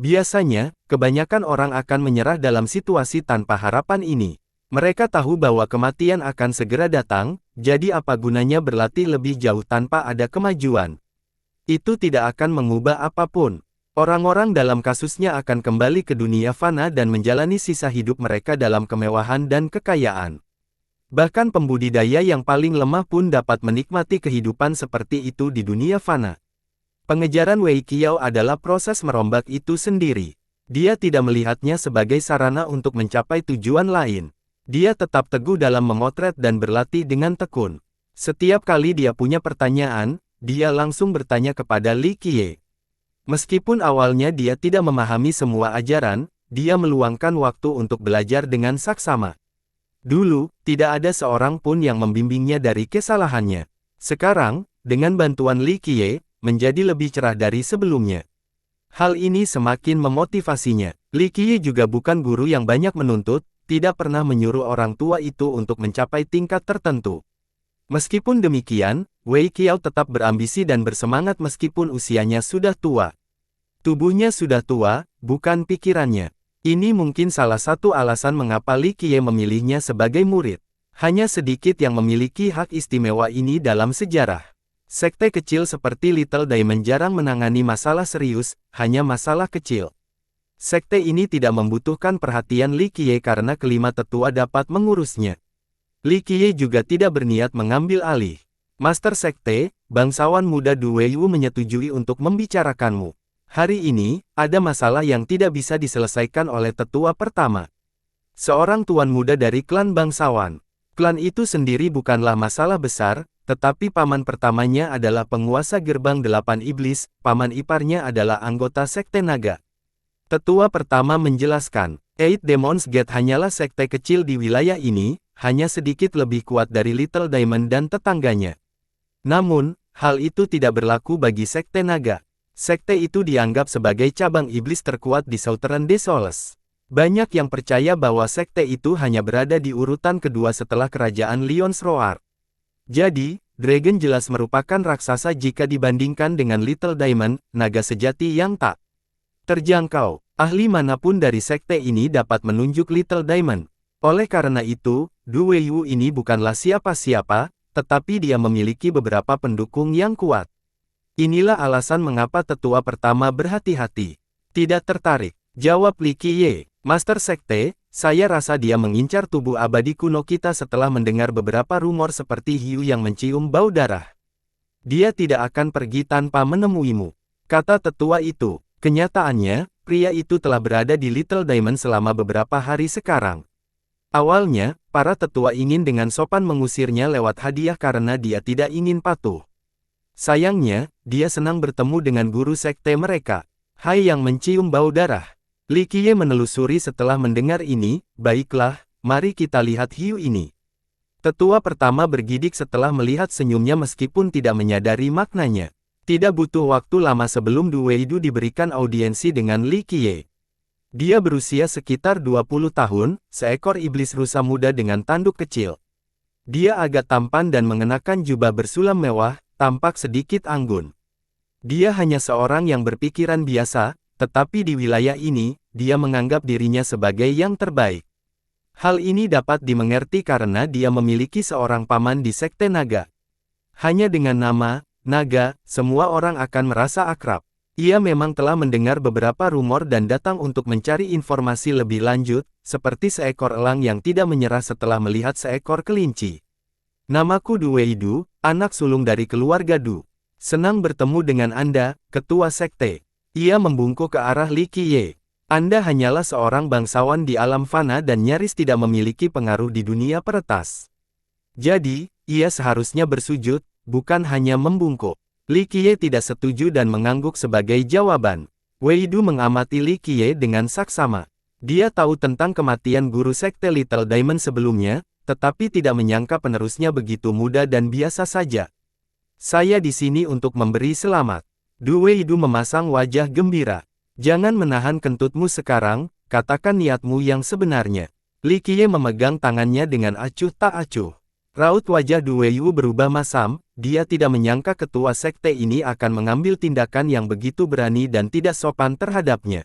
[SPEAKER 1] Biasanya, kebanyakan orang akan menyerah dalam situasi tanpa harapan ini. Mereka tahu bahwa kematian akan segera datang, jadi apa gunanya berlatih lebih jauh tanpa ada kemajuan? Itu tidak akan mengubah apapun. Orang-orang dalam kasusnya akan kembali ke dunia fana dan menjalani sisa hidup mereka dalam kemewahan dan kekayaan. Bahkan pembudidaya yang paling lemah pun dapat menikmati kehidupan seperti itu di dunia fana. Pengejaran Wei Qiao adalah proses merombak itu sendiri. Dia tidak melihatnya sebagai sarana untuk mencapai tujuan lain. Dia tetap teguh dalam memotret dan berlatih dengan tekun. Setiap kali dia punya pertanyaan, dia langsung bertanya kepada Li Qiye. Meskipun awalnya dia tidak memahami semua ajaran, dia meluangkan waktu untuk belajar dengan saksama. Dulu, tidak ada seorang pun yang membimbingnya dari kesalahannya. Sekarang, dengan bantuan Li Qiye, menjadi lebih cerah dari sebelumnya. Hal ini semakin memotivasinya. Li Qiye juga bukan guru yang banyak menuntut, tidak pernah menyuruh orang tua itu untuk mencapai tingkat tertentu. Meskipun demikian, Wei Qiao tetap berambisi dan bersemangat meskipun usianya sudah tua. Tubuhnya sudah tua, bukan pikirannya. Ini mungkin salah satu alasan mengapa Li Qiye memilihnya sebagai murid. Hanya sedikit yang memiliki hak istimewa ini dalam sejarah. Sekte kecil seperti Little Diamond jarang menangani masalah serius, hanya masalah kecil. Sekte ini tidak membutuhkan perhatian Li Qiye karena kelima tetua dapat mengurusnya. Li Qiye juga tidak berniat mengambil alih. Master Sekte, bangsawan muda Du Weiyu menyetujui untuk membicarakanmu. Hari ini, ada masalah yang tidak bisa diselesaikan oleh tetua pertama. Seorang tuan muda dari klan bangsawan. Klan itu sendiri bukanlah masalah besar, tetapi paman pertamanya adalah penguasa gerbang 8 iblis, paman iparnya adalah anggota Sekte Naga. Tetua pertama menjelaskan, Eight Demons Gate hanyalah sekte kecil di wilayah ini, hanya sedikit lebih kuat dari Little Diamond dan tetangganya. Namun, hal itu tidak berlaku bagi Sekte Naga. Sekte itu dianggap sebagai cabang iblis terkuat di Southern Desoles. Banyak yang percaya bahwa sekte itu hanya berada di urutan kedua setelah kerajaan Lion's Roar. Jadi, Dragon jelas merupakan raksasa jika dibandingkan dengan Little Diamond, naga sejati yang tak terjangkau. Ahli manapun dari sekte ini dapat menunjuk Little Diamond. Oleh karena itu, Du Weiyu ini bukanlah siapa-siapa, tetapi dia memiliki beberapa pendukung yang kuat. Inilah alasan mengapa tetua pertama berhati-hati. Tidak tertarik, jawab Li Qiye. Master Sekte, saya rasa dia mengincar tubuh abadi kuno kita setelah mendengar beberapa rumor seperti hiu yang mencium bau darah. Dia tidak akan pergi tanpa menemuimu, kata tetua itu. Kenyataannya, pria itu telah berada di Little Diamond selama beberapa hari sekarang. Awalnya, para tetua ingin dengan sopan mengusirnya lewat hadiah karena dia tidak ingin patuh. Sayangnya, dia senang bertemu dengan guru sekte mereka. Hai yang mencium bau darah. Li Qiye menelusuri setelah mendengar ini, baiklah, mari kita lihat hiu ini. Tetua pertama bergidik setelah melihat senyumnya meskipun tidak menyadari maknanya. Tidak butuh waktu lama sebelum Du Weiyu diberikan audiensi dengan Li Qiye. Dia berusia sekitar 20 tahun, seekor iblis rusa muda dengan tanduk kecil. Dia agak tampan dan mengenakan jubah bersulam mewah, tampak sedikit anggun. Dia hanya seorang yang berpikiran biasa, tetapi di wilayah ini, dia menganggap dirinya sebagai yang terbaik. Hal ini dapat dimengerti karena dia memiliki seorang paman di Sekte Naga. Hanya dengan nama, Naga, semua orang akan merasa akrab. Ia memang telah mendengar beberapa rumor dan datang untuk mencari informasi lebih lanjut, seperti seekor elang yang tidak menyerah setelah melihat seekor kelinci. Namaku Du Weiyu, anak sulung dari keluarga Du. Senang bertemu dengan Anda, ketua sekte. Ia membungkuk ke arah Li Qiye. Anda hanyalah seorang bangsawan di alam fana dan nyaris tidak memiliki pengaruh di dunia peretas. Jadi, ia seharusnya bersujud, bukan hanya membungkuk. Li Qiye tidak setuju dan mengangguk sebagai jawaban. Weidu mengamati Li Qiye dengan saksama. Dia tahu tentang kematian guru sekte Little Diamond sebelumnya, tetapi tidak menyangka penerusnya begitu muda dan biasa saja. Saya di sini untuk memberi selamat. Du Weidu memasang wajah gembira. Jangan menahan kentutmu sekarang, katakan niatmu yang sebenarnya. Li Qiye memegang tangannya dengan acuh tak acuh. Raut wajah Du Weiyu berubah masam, dia tidak menyangka ketua sekte ini akan mengambil tindakan yang begitu berani dan tidak sopan terhadapnya.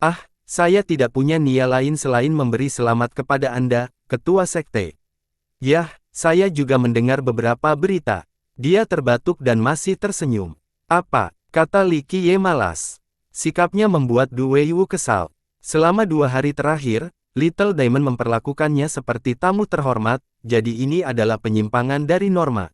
[SPEAKER 1] Ah, saya tidak punya niat lain selain memberi selamat kepada Anda, ketua sekte. Yah, saya juga mendengar beberapa berita. Dia terbatuk dan masih tersenyum. Apa? Kata Li Qiye malas. Sikapnya membuat Du Weiyu kesal. Selama 2 hari terakhir, Little Diamond memperlakukannya seperti tamu terhormat, jadi ini adalah penyimpangan dari norma.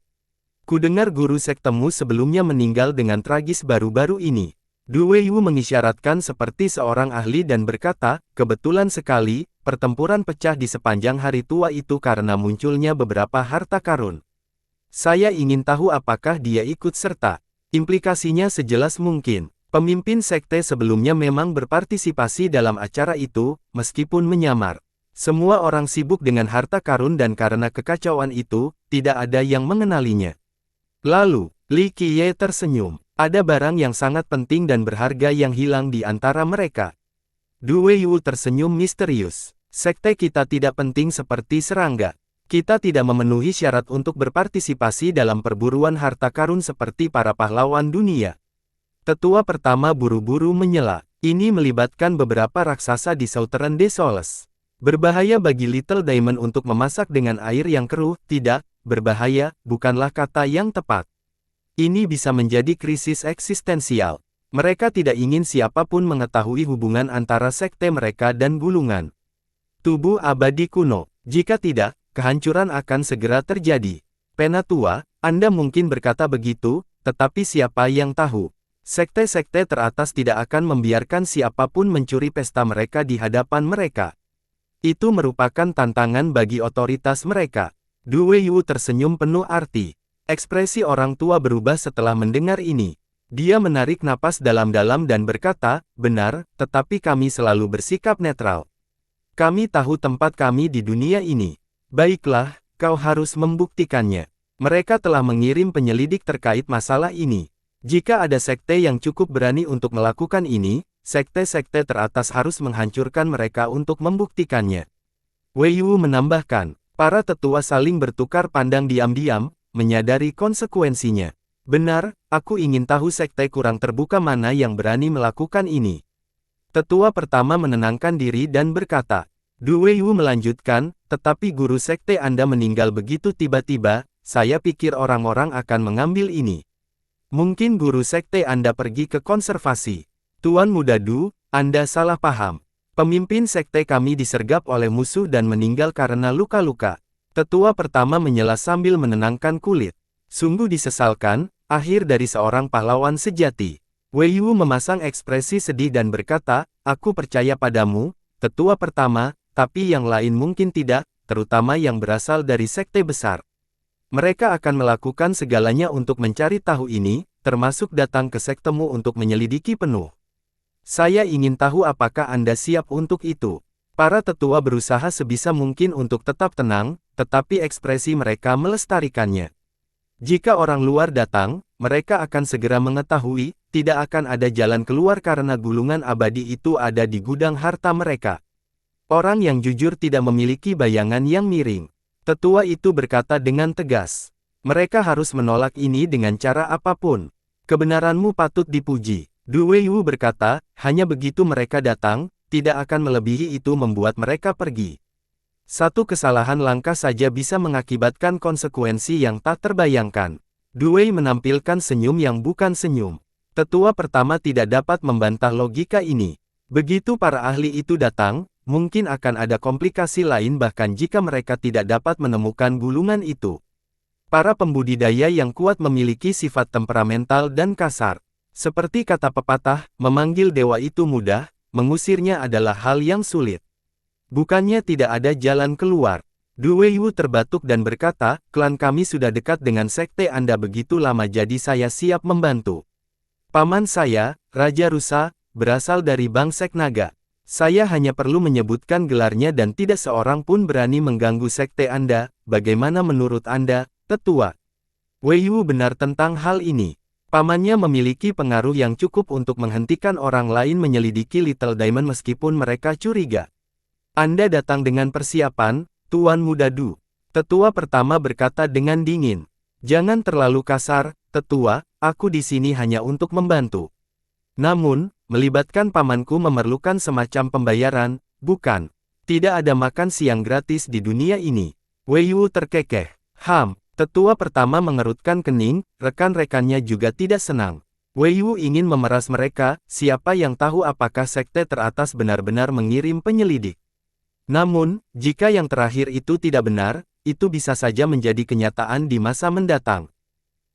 [SPEAKER 1] Kudengar guru sektemu sebelumnya meninggal dengan tragis baru-baru ini. Du Weiyu mengisyaratkan seperti seorang ahli dan berkata, kebetulan sekali, pertempuran pecah di sepanjang hari tua itu karena munculnya beberapa harta karun. Saya ingin tahu apakah dia ikut serta. Implikasinya sejelas mungkin. Pemimpin sekte sebelumnya memang berpartisipasi dalam acara itu, meskipun menyamar. Semua orang sibuk dengan harta karun dan karena kekacauan itu, tidak ada yang mengenalinya. Lalu, Li Qiye tersenyum. Ada barang yang sangat penting dan berharga yang hilang di antara mereka. Du Weiyu tersenyum misterius. Sekte kita tidak penting seperti serangga. Kita tidak memenuhi syarat untuk berpartisipasi dalam perburuan harta karun seperti para pahlawan dunia. Tetua pertama buru-buru menyela. Ini melibatkan beberapa raksasa di Southern Desoles. Berbahaya bagi Little Diamond untuk memasak dengan air yang keruh, tidak, berbahaya, bukanlah kata yang tepat. Ini bisa menjadi krisis eksistensial. Mereka tidak ingin siapapun mengetahui hubungan antara sekte mereka dan gulungan tubuh abadi kuno. Jika tidak, kehancuran akan segera terjadi. Penatua, Anda mungkin berkata begitu, tetapi siapa yang tahu? Sekte-sekte teratas tidak akan membiarkan siapapun mencuri pesta mereka di hadapan mereka. Itu merupakan tantangan bagi otoritas mereka. Du Weiyu tersenyum penuh arti. Ekspresi orang tua berubah setelah mendengar ini. Dia menarik napas dalam-dalam dan berkata, benar, tetapi kami selalu bersikap netral. Kami tahu tempat kami di dunia ini. Baiklah, kau harus membuktikannya. Mereka telah mengirim penyelidik terkait masalah ini. Jika ada sekte yang cukup berani untuk melakukan ini, sekte-sekte teratas harus menghancurkan mereka untuk membuktikannya. Weiyu menambahkan, para tetua saling bertukar pandang diam-diam, menyadari konsekuensinya. Benar, aku ingin tahu sekte kurang terbuka mana yang berani melakukan ini. Tetua pertama menenangkan diri dan berkata, Du Weiyu melanjutkan, tetapi guru sekte Anda meninggal begitu tiba-tiba, saya pikir orang-orang akan mengambil ini. Mungkin guru sekte Anda pergi ke konservasi. Tuan Muda Du, Anda salah paham. Pemimpin sekte kami disergap oleh musuh dan meninggal karena luka-luka. Tetua pertama menyela sambil menenangkan kulit. Sungguh disesalkan, akhir dari seorang pahlawan sejati. Weiyu memasang ekspresi sedih dan berkata, aku percaya padamu, tetua pertama, tapi yang lain mungkin tidak, terutama yang berasal dari sekte besar. Mereka akan melakukan segalanya untuk mencari tahu ini, termasuk datang ke sektemu untuk menyelidiki penuh. Saya ingin tahu apakah Anda siap untuk itu. Para tetua berusaha sebisa mungkin untuk tetap tenang, tetapi ekspresi mereka melestarikannya. Jika orang luar datang, mereka akan segera mengetahui, tidak akan ada jalan keluar karena gulungan abadi itu ada di gudang harta mereka. Orang yang jujur tidak memiliki bayangan yang miring. Tetua itu berkata dengan tegas. Mereka harus menolak ini dengan cara apapun. Kebenaranmu patut dipuji. Du Weiyu berkata, hanya begitu mereka datang, tidak akan melebihi itu membuat mereka pergi. Satu kesalahan langkah saja bisa mengakibatkan konsekuensi yang tak terbayangkan. Du Weiyu menampilkan senyum yang bukan senyum. Tetua pertama tidak dapat membantah logika ini. Begitu para ahli itu datang, mungkin akan ada komplikasi lain bahkan jika mereka tidak dapat menemukan gulungan itu. Para pembudidaya yang kuat memiliki sifat temperamental dan kasar. Seperti kata pepatah, memanggil dewa itu mudah, mengusirnya adalah hal yang sulit. Bukannya tidak ada jalan keluar. Du Weiyu terbatuk dan berkata, klan kami sudah dekat dengan sekte Anda begitu lama jadi saya siap membantu. Paman saya, Raja Rusa, berasal dari Bangsek Naga. Saya hanya perlu menyebutkan gelarnya dan tidak seorang pun berani mengganggu sekte Anda. Bagaimana menurut Anda, tetua? Weiyu benar tentang hal ini. Pamannya memiliki pengaruh yang cukup untuk menghentikan orang lain menyelidiki Little Diamond meskipun mereka curiga. Anda datang dengan persiapan, Tuan Muda Du. Tetua pertama berkata dengan dingin. Jangan terlalu kasar, Tetua, aku di sini hanya untuk membantu. Namun, melibatkan pamanku memerlukan semacam pembayaran, bukan? Tidak ada makan siang gratis di dunia ini. Wei Wu terkekeh. Tetua pertama mengerutkan kening, rekan-rekannya juga tidak senang. Wei Wu ingin memeras mereka, siapa yang tahu apakah sekte teratas benar-benar mengirim penyelidik. Namun, jika yang terakhir itu tidak benar, itu bisa saja menjadi kenyataan di masa mendatang.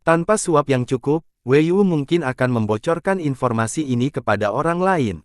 [SPEAKER 1] Tanpa suap yang cukup, Wei Wu mungkin akan membocorkan informasi ini kepada orang lain.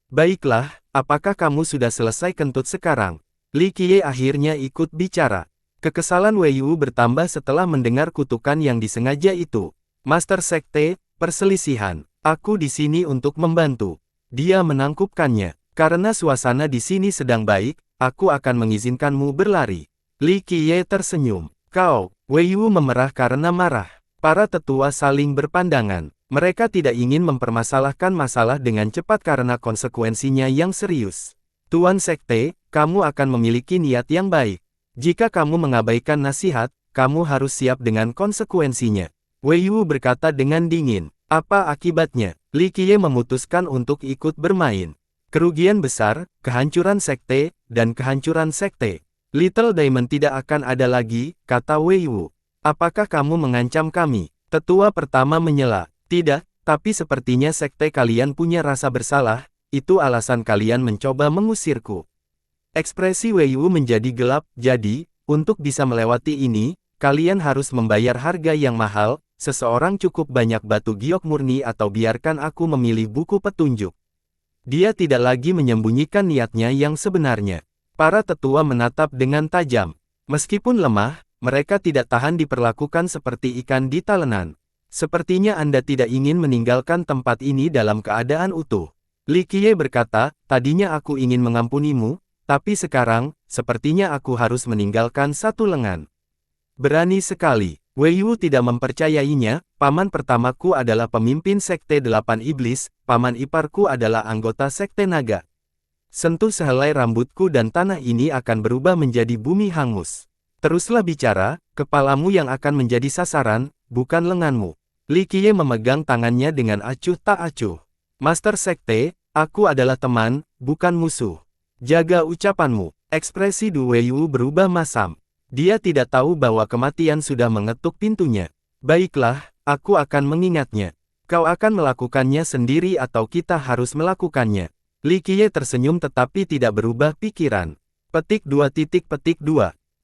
[SPEAKER 1] Baiklah, apakah kamu sudah selesai kentut sekarang? Li Qiye akhirnya ikut bicara. Kekesalan Wei Wu bertambah setelah mendengar kutukan yang disengaja itu. Master Sekte, perselisihan. Aku di sini untuk membantu. Dia menangkupkannya. Karena suasana di sini sedang baik, aku akan mengizinkanmu berlari. Li Qiye tersenyum. Kau, Wei Wu memerah karena marah. Para tetua saling berpandangan. Mereka tidak ingin mempermasalahkan masalah dengan cepat karena konsekuensinya yang serius. Tuan Sekte, kamu akan memiliki niat yang baik. Jika kamu mengabaikan nasihat, kamu harus siap dengan konsekuensinya. Wei Wu berkata dengan dingin. Apa akibatnya? Li Qiye memutuskan untuk ikut bermain. Kerugian besar, kehancuran sekte, dan kehancuran sekte. Little Diamond tidak akan ada lagi, kata Wei Wu. Apakah kamu mengancam kami? Tetua pertama menyela. Tidak, tapi sepertinya sekte kalian punya rasa bersalah, itu alasan kalian mencoba mengusirku. Ekspresi Wei Wu menjadi gelap, jadi, untuk bisa melewati ini, kalian harus membayar harga yang mahal, seseorang cukup banyak batu giok murni atau biarkan aku memilih buku petunjuk. Dia tidak lagi menyembunyikan niatnya yang sebenarnya. Para tetua menatap dengan tajam. Meskipun lemah, mereka tidak tahan diperlakukan seperti ikan di talenan. Sepertinya Anda tidak ingin meninggalkan tempat ini dalam keadaan utuh. Li Qiye berkata, tadinya aku ingin mengampunimu, tapi sekarang, sepertinya aku harus meninggalkan satu lengan. Berani sekali. Wei Wu tidak mempercayainya, paman pertamaku adalah pemimpin Sekte Delapan Iblis, paman iparku adalah anggota Sekte Naga. Sentuh sehelai rambutku dan tanah ini akan berubah menjadi bumi hangus. Teruslah bicara, kepalamu yang akan menjadi sasaran, bukan lenganmu. Li Qiye memegang tangannya dengan acuh tak acuh. Master Sekte, aku adalah teman, bukan musuh. Jaga ucapanmu. Ekspresi Du Wei Wu berubah masam. Dia tidak tahu bahwa kematian sudah mengetuk pintunya. Baiklah, aku akan mengingatnya. Kau akan melakukannya sendiri atau kita harus melakukannya. Li Qiye tersenyum tetapi tidak berubah pikiran. Petik 2.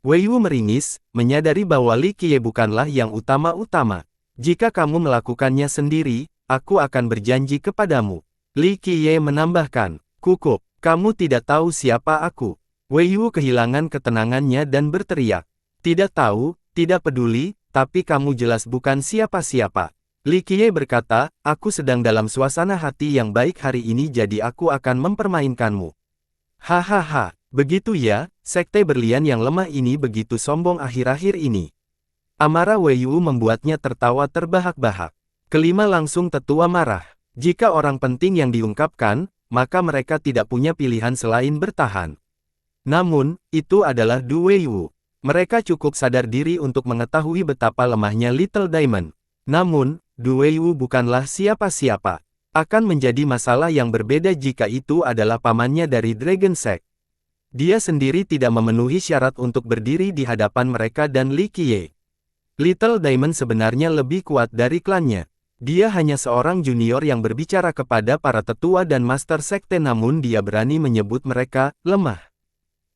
[SPEAKER 1] Wei Wu meringis, menyadari bahwa Li Qiye bukanlah yang utama-utama. Jika kamu melakukannya sendiri, aku akan berjanji kepadamu. Li Qiye menambahkan, kukup, kamu tidak tahu siapa aku. Wei Wu kehilangan ketenangannya dan berteriak. Tidak tahu, tidak peduli, tapi kamu jelas bukan siapa-siapa. Li Qiye berkata, aku sedang dalam suasana hati yang baik hari ini jadi aku akan mempermainkanmu. Hahaha, begitu ya, sekte berlian yang lemah ini begitu sombong akhir-akhir ini. Amarah Wei Wu membuatnya tertawa terbahak-bahak. Kelima langsung tetua marah. Jika orang penting yang diungkapkan, maka mereka tidak punya pilihan selain bertahan. Namun, itu adalah Du Wei Wu. Mereka cukup sadar diri untuk mengetahui betapa lemahnya Little Diamond. Namun, Du Wei Wu bukanlah siapa-siapa. Akan menjadi masalah yang berbeda jika itu adalah pamannya dari Dragon Sect. Dia sendiri tidak memenuhi syarat untuk berdiri di hadapan mereka dan Li Qiye. Little Diamond sebenarnya lebih kuat dari klannya. Dia hanya seorang junior yang berbicara kepada para tetua dan master sekte namun dia berani menyebut mereka lemah.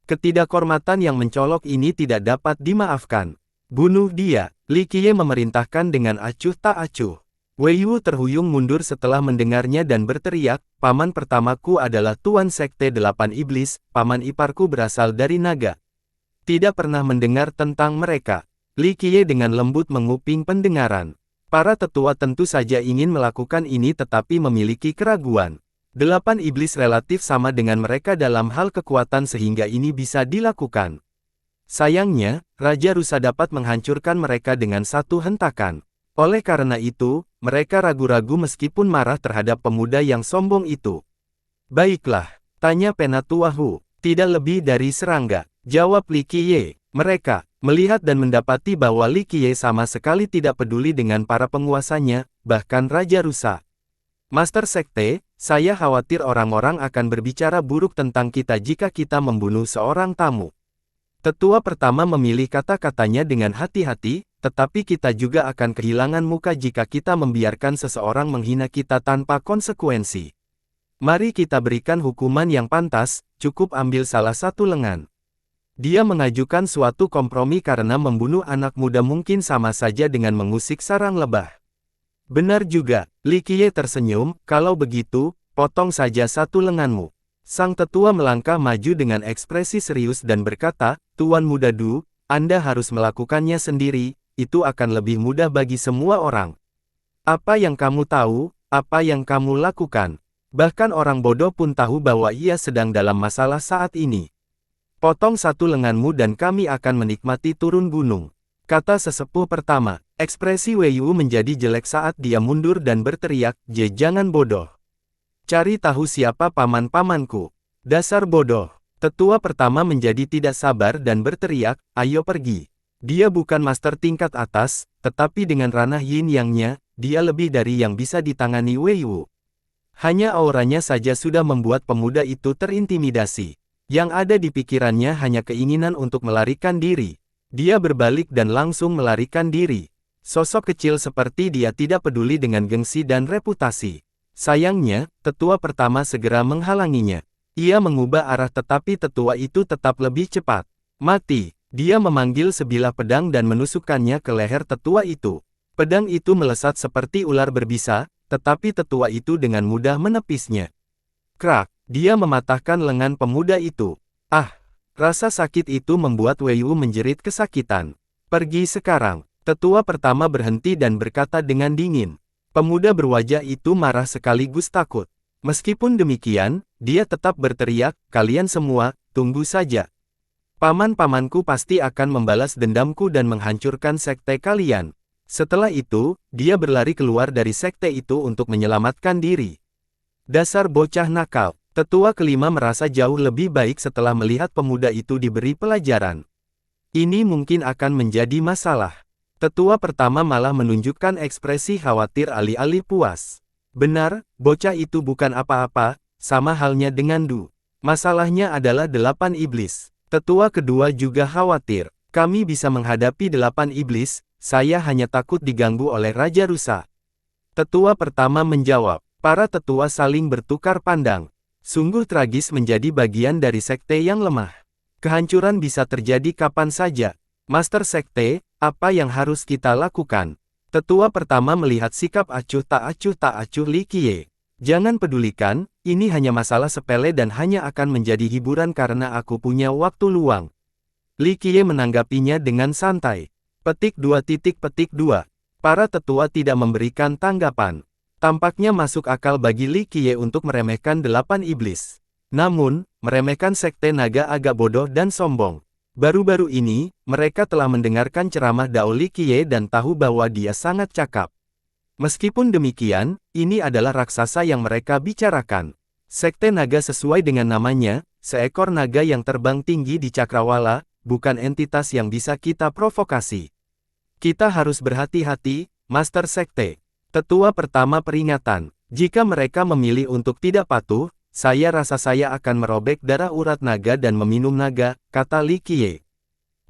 [SPEAKER 1] Ketidakhormatan yang mencolok ini tidak dapat dimaafkan. Bunuh dia, Li Qiye memerintahkan dengan acuh tak acuh. Wei Wu terhuyung mundur setelah mendengarnya dan berteriak, paman pertamaku adalah Tuan Sekte Delapan Iblis, paman iparku berasal dari naga. Tidak pernah mendengar tentang mereka. Li Qiye dengan lembut menguping pendengaran. Para tetua tentu saja ingin melakukan ini tetapi memiliki keraguan. 8 iblis relatif sama dengan mereka dalam hal kekuatan sehingga ini bisa dilakukan. Sayangnya, Raja Rusa dapat menghancurkan mereka dengan satu hentakan. Oleh karena itu, mereka ragu-ragu meskipun marah terhadap pemuda yang sombong itu. Baiklah, tanya Penatua Hu. Tidak lebih dari serangga, jawab Li Qiye. Mereka, Melihat dan mendapati bahwa Li Qiye sama sekali tidak peduli dengan para penguasanya, bahkan Raja Rusa. Master Sekte, saya khawatir orang-orang akan berbicara buruk tentang kita jika kita membunuh seorang tamu. Tetua pertama memilih kata-katanya dengan hati-hati, tetapi kita juga akan kehilangan muka jika kita membiarkan seseorang menghina kita tanpa konsekuensi. Mari kita berikan hukuman yang pantas, cukup ambil salah satu lengan. Dia mengajukan suatu kompromi karena membunuh anak muda mungkin sama saja dengan mengusik sarang lebah. Benar juga, Li Qiye tersenyum, kalau begitu, potong saja satu lenganmu. Sang tetua melangkah maju dengan ekspresi serius dan berkata, Tuan Muda Du, Anda harus melakukannya sendiri, itu akan lebih mudah bagi semua orang. Apa yang kamu tahu, apa yang kamu lakukan. Bahkan orang bodoh pun tahu bahwa ia sedang dalam masalah saat ini. Potong satu lenganmu dan kami akan menikmati turun gunung. Kata sesepuh pertama. Ekspresi Wei Wu menjadi jelek saat dia mundur dan berteriak, jangan bodoh. Cari tahu siapa paman-pamanku. Dasar bodoh. Tetua pertama menjadi tidak sabar dan berteriak, ayo pergi. Dia bukan master tingkat atas, tetapi dengan ranah yin yang-nya, dia lebih dari yang bisa ditangani Wei Wu. Hanya auranya saja sudah membuat pemuda itu terintimidasi. Yang ada di pikirannya hanya keinginan untuk melarikan diri. Dia berbalik dan langsung melarikan diri. Sosok kecil seperti dia tidak peduli dengan gengsi dan reputasi. Sayangnya, tetua pertama segera menghalanginya. Ia mengubah arah tetapi tetua itu tetap lebih cepat. Mati. Dia memanggil sebilah pedang dan menusukkannya ke leher tetua itu. Pedang itu melesat seperti ular berbisa, tetapi tetua itu dengan mudah menepisnya. Krak. Dia mematahkan lengan pemuda itu. Ah! Rasa sakit itu membuat Wei Wu menjerit kesakitan. Pergi sekarang. Tetua pertama berhenti dan berkata dengan dingin. Pemuda berwajah itu marah sekaligus takut. Meskipun demikian, dia tetap berteriak, kalian semua, tunggu saja. Paman-pamanku pasti akan membalas dendamku dan menghancurkan sekte kalian. Setelah itu, dia berlari keluar dari sekte itu untuk menyelamatkan diri. Dasar bocah nakal. Tetua kelima merasa jauh lebih baik setelah melihat pemuda itu diberi pelajaran. Ini mungkin akan menjadi masalah. Tetua pertama malah menunjukkan ekspresi khawatir alih-alih puas. Benar, bocah itu bukan apa-apa, sama halnya dengan Du. Masalahnya adalah 8 iblis. Tetua kedua juga khawatir. Kami bisa menghadapi 8 iblis, saya hanya takut diganggu oleh Raja Rusa. Tetua pertama menjawab. Para tetua saling bertukar pandang. Sungguh tragis menjadi bagian dari sekte yang lemah. Kehancuran bisa terjadi kapan saja. Master Sekte, apa yang harus kita lakukan? Tetua pertama melihat sikap acuh tak acuh Li Qiye. Jangan pedulikan, ini hanya masalah sepele dan hanya akan menjadi hiburan karena aku punya waktu luang. Li Qiye menanggapinya dengan santai. Petik 2. Para tetua tidak memberikan tanggapan. Tampaknya masuk akal bagi Li Qiye untuk meremehkan 8 iblis. Namun, meremehkan sekte naga agak bodoh dan sombong. Baru-baru ini, mereka telah mendengarkan ceramah Dao Li Qiye dan tahu bahwa dia sangat cakap. Meskipun demikian, ini adalah raksasa yang mereka bicarakan. Sekte naga sesuai dengan namanya, seekor naga yang terbang tinggi di cakrawala, bukan entitas yang bisa kita provokasi. Kita harus berhati-hati, Master Sekte. Tetua pertama peringatan, jika mereka memilih untuk tidak patuh, saya rasa saya akan merobek darah urat naga dan meminum naga, kata Li Qiye.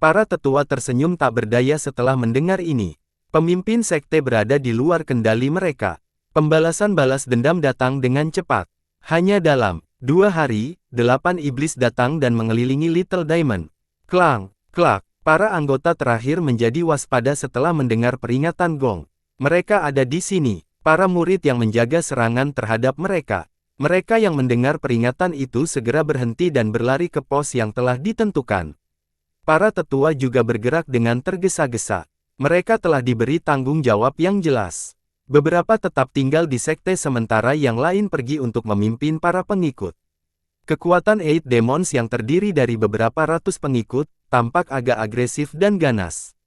[SPEAKER 1] Para tetua tersenyum tak berdaya setelah mendengar ini. Pemimpin sekte berada di luar kendali mereka. Pembalasan balas dendam datang dengan cepat. Hanya dalam 2 hari, 8 iblis datang dan mengelilingi Little Diamond. Klang, klak, para anggota terakhir menjadi waspada setelah mendengar peringatan gong. Mereka ada di sini, para murid yang menjaga serangan terhadap mereka. Mereka yang mendengar peringatan itu segera berhenti dan berlari ke pos yang telah ditentukan. Para tetua juga bergerak dengan tergesa-gesa. Mereka telah diberi tanggung jawab yang jelas. Beberapa tetap tinggal di sekte sementara yang lain pergi untuk memimpin para pengikut. Kekuatan Eight Demons yang terdiri dari beberapa ratus pengikut, tampak agak agresif dan ganas.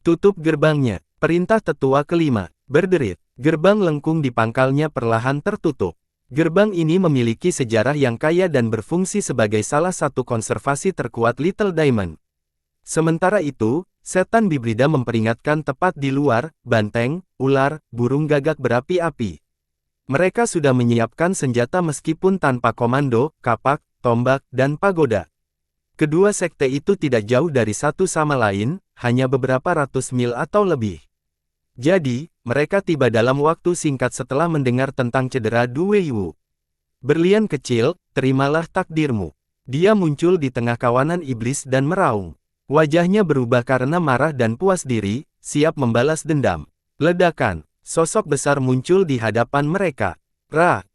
[SPEAKER 1] Tutup gerbangnya. Perintah tetua kelima, berderit. Gerbang lengkung di pangkalnya perlahan tertutup. Gerbang ini memiliki sejarah yang kaya dan berfungsi sebagai salah satu konservasi terkuat Little Diamond. Sementara itu, setan bibrida memperingatkan tepat di luar, banteng, ular, burung gagak berapi-api. Mereka sudah menyiapkan senjata meskipun tanpa komando, kapak, tombak, dan pagoda. Kedua sekte itu tidak jauh dari satu sama lain, hanya beberapa ratus mil atau lebih. Jadi, mereka tiba dalam waktu singkat setelah mendengar tentang cedera Du Weiwu. Berlian kecil, terimalah takdirmu. Dia muncul di tengah kawanan iblis dan meraung. Wajahnya berubah karena marah dan puas diri, siap membalas dendam. Ledakan, sosok besar muncul di hadapan mereka.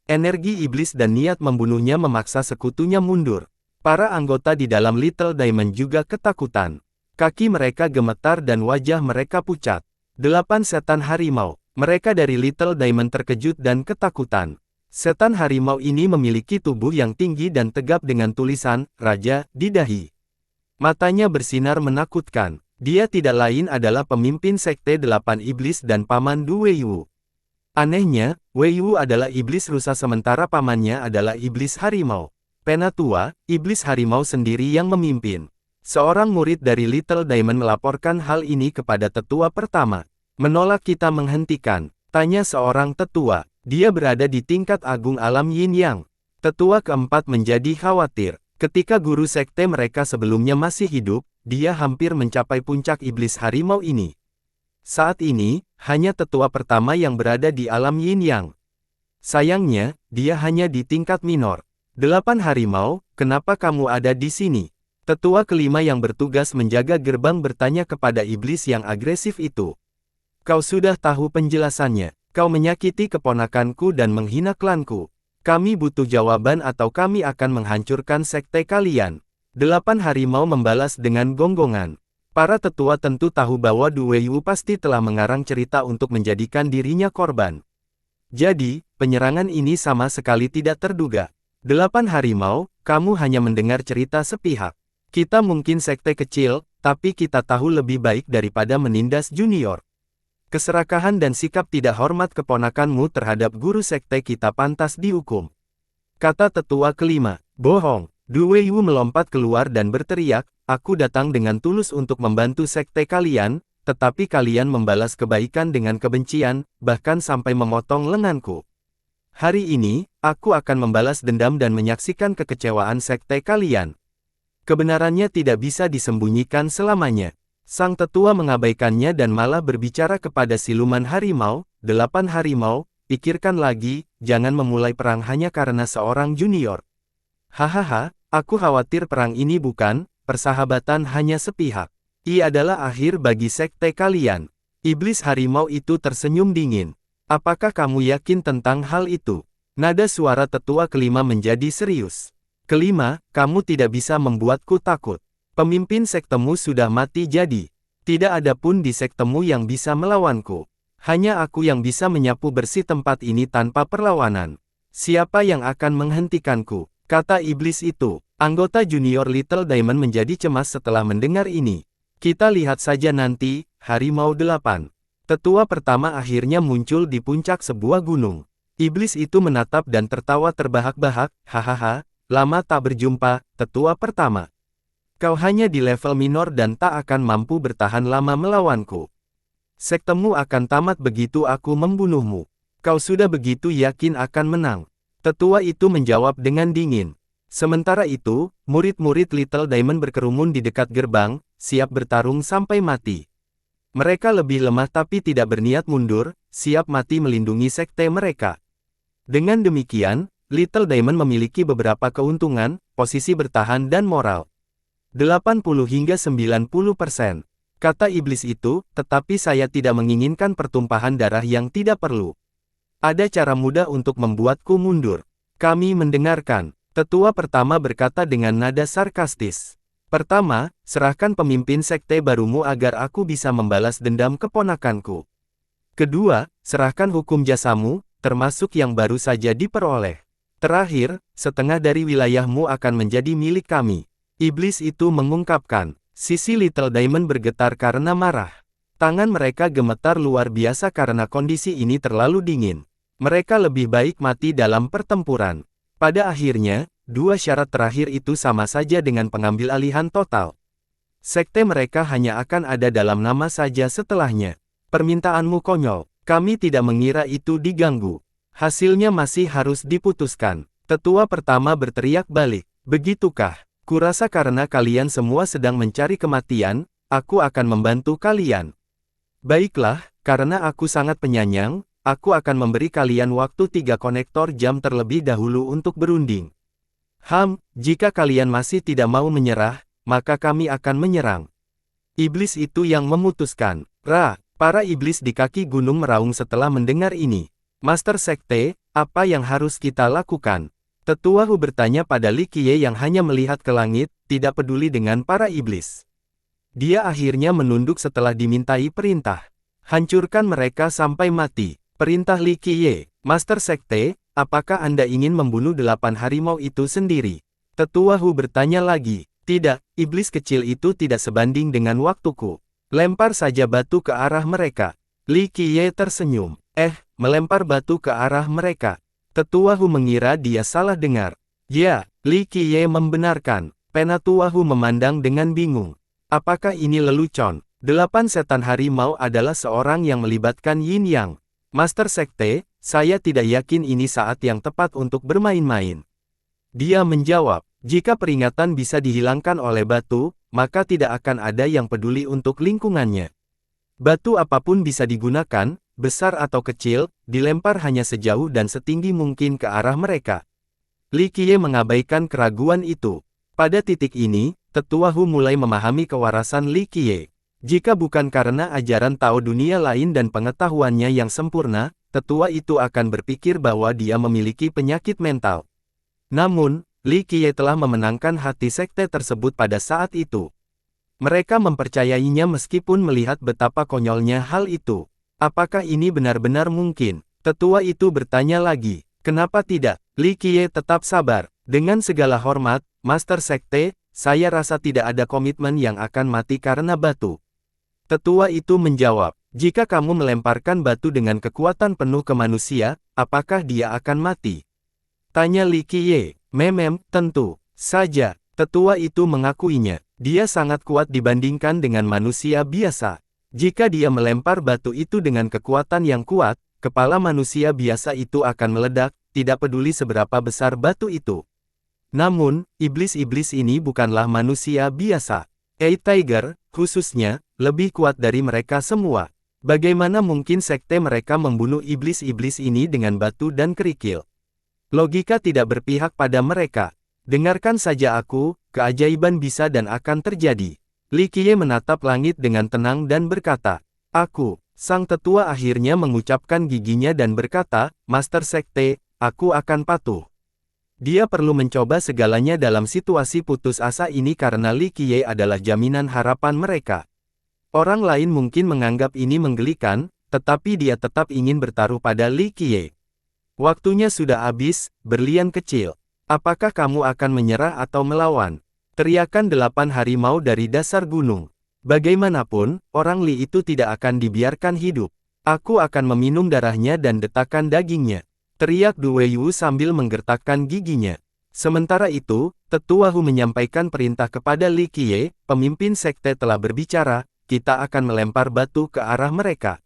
[SPEAKER 1] Energi iblis dan niat membunuhnya memaksa sekutunya mundur. Para anggota di dalam Little Diamond juga ketakutan. Kaki mereka gemetar dan wajah mereka pucat. 8 setan harimau. Mereka dari Little Diamond terkejut dan ketakutan. Setan harimau ini memiliki tubuh yang tinggi dan tegap dengan tulisan, Raja, di dahi. Matanya bersinar menakutkan. Dia tidak lain adalah pemimpin sekte 8 iblis dan paman Du Weiwu. Anehnya, Weiwu adalah iblis rusa sementara pamannya adalah iblis harimau. Penatua, iblis harimau sendiri yang memimpin. Seorang murid dari Little Diamond melaporkan hal ini kepada tetua pertama. Menolak kita menghentikan, tanya seorang tetua. Dia berada di tingkat agung alam Yin Yang. Tetua keempat menjadi khawatir. Ketika guru sekte mereka sebelumnya masih hidup, dia hampir mencapai puncak iblis harimau ini. Saat ini, hanya tetua pertama yang berada di alam Yin Yang. Sayangnya, dia hanya di tingkat minor. 8 harimau, kenapa kamu ada di sini? Tetua kelima yang bertugas menjaga gerbang bertanya kepada iblis yang agresif itu. Kau sudah tahu penjelasannya. Kau menyakiti keponakanku dan menghina klanku. Kami butuh jawaban atau kami akan menghancurkan sekte kalian. 8 harimau membalas dengan gonggongan. Para tetua tentu tahu bahwa Du Weiwu pasti telah mengarang cerita untuk menjadikan dirinya korban. Jadi, penyerangan ini sama sekali tidak terduga. 8 harimau, kamu hanya mendengar cerita sepihak. Kita mungkin sekte kecil, tapi kita tahu lebih baik daripada menindas junior. Keserakahan dan sikap tidak hormat keponakanmu terhadap guru sekte kita pantas dihukum. Kata tetua kelima, bohong. Du Weiwu melompat keluar dan berteriak, aku datang dengan tulus untuk membantu sekte kalian, tetapi kalian membalas kebaikan dengan kebencian, bahkan sampai memotong lenganku. Hari ini, aku akan membalas dendam dan menyaksikan kekecewaan sekte kalian. Kebenarannya tidak bisa disembunyikan selamanya. Sang tetua mengabaikannya dan malah berbicara kepada siluman harimau, 8 harimau, pikirkan lagi, jangan memulai perang hanya karena seorang junior. Hahaha, aku khawatir perang ini bukan, persahabatan hanya sepihak. Ia adalah akhir bagi sekte kalian. Iblis harimau itu tersenyum dingin. Apakah kamu yakin tentang hal itu? Nada suara tetua kelima menjadi serius. Kelima, kamu tidak bisa membuatku takut. Pemimpin sektemu sudah mati jadi. Tidak ada pun di sektemu yang bisa melawanku. Hanya aku yang bisa menyapu bersih tempat ini tanpa perlawanan. Siapa yang akan menghentikanku? Kata iblis itu. Anggota junior Little Diamond menjadi cemas setelah mendengar ini. Kita lihat saja nanti, harimau 8. Tetua pertama akhirnya muncul di puncak sebuah gunung. Iblis itu menatap dan tertawa terbahak-bahak, hahaha. Lama tak berjumpa, tetua pertama. Kau hanya di level minor dan tak akan mampu bertahan lama melawanku. Sektemu akan tamat begitu aku membunuhmu. Kau sudah begitu yakin akan menang. Tetua itu menjawab dengan dingin. Sementara itu, murid-murid Little Diamond berkerumun di dekat gerbang, siap bertarung sampai mati. Mereka lebih lemah tapi tidak berniat mundur, siap mati melindungi sekte mereka. Dengan demikian, Little Diamond memiliki beberapa keuntungan, posisi bertahan dan moral. 80 hingga 90%. Kata iblis itu, tetapi saya tidak menginginkan pertumpahan darah yang tidak perlu. Ada cara mudah untuk membuatku mundur. Kami mendengarkan. Tetua pertama berkata dengan nada sarkastis. Pertama, serahkan pemimpin sekte barumu agar aku bisa membalas dendam keponakanku. Kedua, serahkan hukum jasamu, termasuk yang baru saja diperoleh. Terakhir, setengah dari wilayahmu akan menjadi milik kami. Iblis itu mengungkapkan. Sisi Little Diamond bergetar karena marah. Tangan mereka gemetar luar biasa karena kondisi ini terlalu dingin. Mereka lebih baik mati dalam pertempuran. Pada akhirnya, dua syarat terakhir itu sama saja dengan pengambil alihan total. Sekte mereka hanya akan ada dalam nama saja setelahnya. Permintaanmu konyol. Kami tidak mengira itu diganggu. Hasilnya masih harus diputuskan. Tetua pertama berteriak balik. Begitukah? Kurasa karena kalian semua sedang mencari kematian, aku akan membantu kalian. Baiklah, karena aku sangat penyayang, aku akan memberi kalian waktu 3 konektor jam terlebih dahulu untuk berunding. Jika kalian masih tidak mau menyerah, maka kami akan menyerang. Iblis itu yang memutuskan. Para iblis di kaki gunung meraung setelah mendengar ini. Master Sekte, apa yang harus kita lakukan? Tetua Hu bertanya pada Li Qiye yang hanya melihat ke langit, tidak peduli dengan para iblis. Dia akhirnya menunduk setelah dimintai perintah. Hancurkan mereka sampai mati. Perintah Li Qiye. Master Sekte, apakah Anda ingin membunuh 8 harimau itu sendiri? Tetua Hu bertanya lagi. Tidak, iblis kecil itu tidak sebanding dengan waktuku. Lempar saja batu ke arah mereka. Li Qiye tersenyum. Melempar batu ke arah mereka. Tetua Hu mengira dia salah dengar. Ya, Li Qiye membenarkan. Penatua Hu memandang dengan bingung. Apakah ini lelucon? 8 setan harimau adalah seorang yang melibatkan Yin Yang. Master Sekte, saya tidak yakin ini saat yang tepat untuk bermain-main. Dia menjawab, jika peringatan bisa dihilangkan oleh batu, maka tidak akan ada yang peduli untuk lingkungannya. Batu apapun bisa digunakan, besar atau kecil, dilempar hanya sejauh dan setinggi mungkin ke arah mereka. Li Qiye mengabaikan keraguan itu. Pada titik ini, Tetua Hu mulai memahami kewarasan Li Qiye. Jika bukan karena ajaran Tao dunia lain dan pengetahuannya yang sempurna, tetua itu akan berpikir bahwa dia memiliki penyakit mental. Namun, Li Qiye telah memenangkan hati sekte tersebut pada saat itu. Mereka mempercayainya meskipun melihat betapa konyolnya hal itu. Apakah ini benar-benar mungkin? Tetua itu bertanya lagi. Kenapa tidak? Li Qiye tetap sabar. Dengan segala hormat, Master Sekte, saya rasa tidak ada komitmen yang akan mati karena batu. Tetua itu menjawab, jika kamu melemparkan batu dengan kekuatan penuh ke manusia, apakah dia akan mati? Tanya Li Qiye. Tentu saja. Tetua itu mengakuinya. Dia sangat kuat dibandingkan dengan manusia biasa. Jika dia melempar batu itu dengan kekuatan yang kuat, kepala manusia biasa itu akan meledak, tidak peduli seberapa besar batu itu. Namun, iblis-iblis ini bukanlah manusia biasa. Tiger, khususnya, lebih kuat dari mereka semua. Bagaimana mungkin sekte mereka membunuh iblis-iblis ini dengan batu dan kerikil? Logika tidak berpihak pada mereka. Dengarkan saja aku, keajaiban bisa dan akan terjadi. Li Qiye menatap langit dengan tenang dan berkata, sang tetua akhirnya mengucapkan giginya dan berkata, Master Sekte, aku akan patuh. Dia perlu mencoba segalanya dalam situasi putus asa ini karena Li Qiye adalah jaminan harapan mereka. Orang lain mungkin menganggap ini menggelikan, tetapi dia tetap ingin bertaruh pada Li Qiye. Waktunya sudah habis, berlian kecil. Apakah kamu akan menyerah atau melawan? Teriakan 8 harimau dari dasar gunung. Bagaimanapun, orang Li itu tidak akan dibiarkan hidup. Aku akan meminum darahnya dan detakan dagingnya. Teriak Due Yu sambil menggertakkan giginya. Sementara itu, Tetua Hu menyampaikan perintah kepada Li Qiye, pemimpin sekte telah berbicara, kita akan melempar batu ke arah mereka.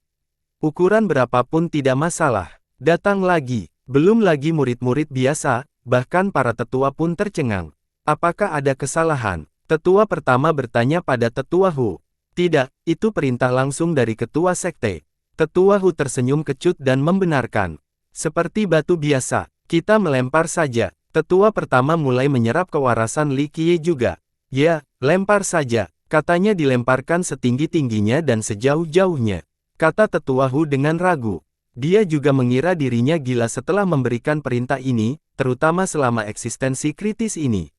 [SPEAKER 1] Ukuran berapapun tidak masalah. Datang lagi. Belum lagi murid-murid biasa, bahkan para tetua pun tercengang. Apakah ada kesalahan? Tetua pertama bertanya pada Tetua Hu. Tidak, itu perintah langsung dari ketua sekte. Tetua Hu tersenyum kecut dan membenarkan. Seperti batu biasa, kita melempar saja. Tetua pertama mulai menyerap kewarasan Li Qiye juga. Ya, lempar saja. Katanya dilemparkan setinggi-tingginya dan sejauh-jauhnya. Kata Tetua Hu dengan ragu. Dia juga mengira dirinya gila setelah memberikan perintah ini, terutama selama eksistensi kritis ini.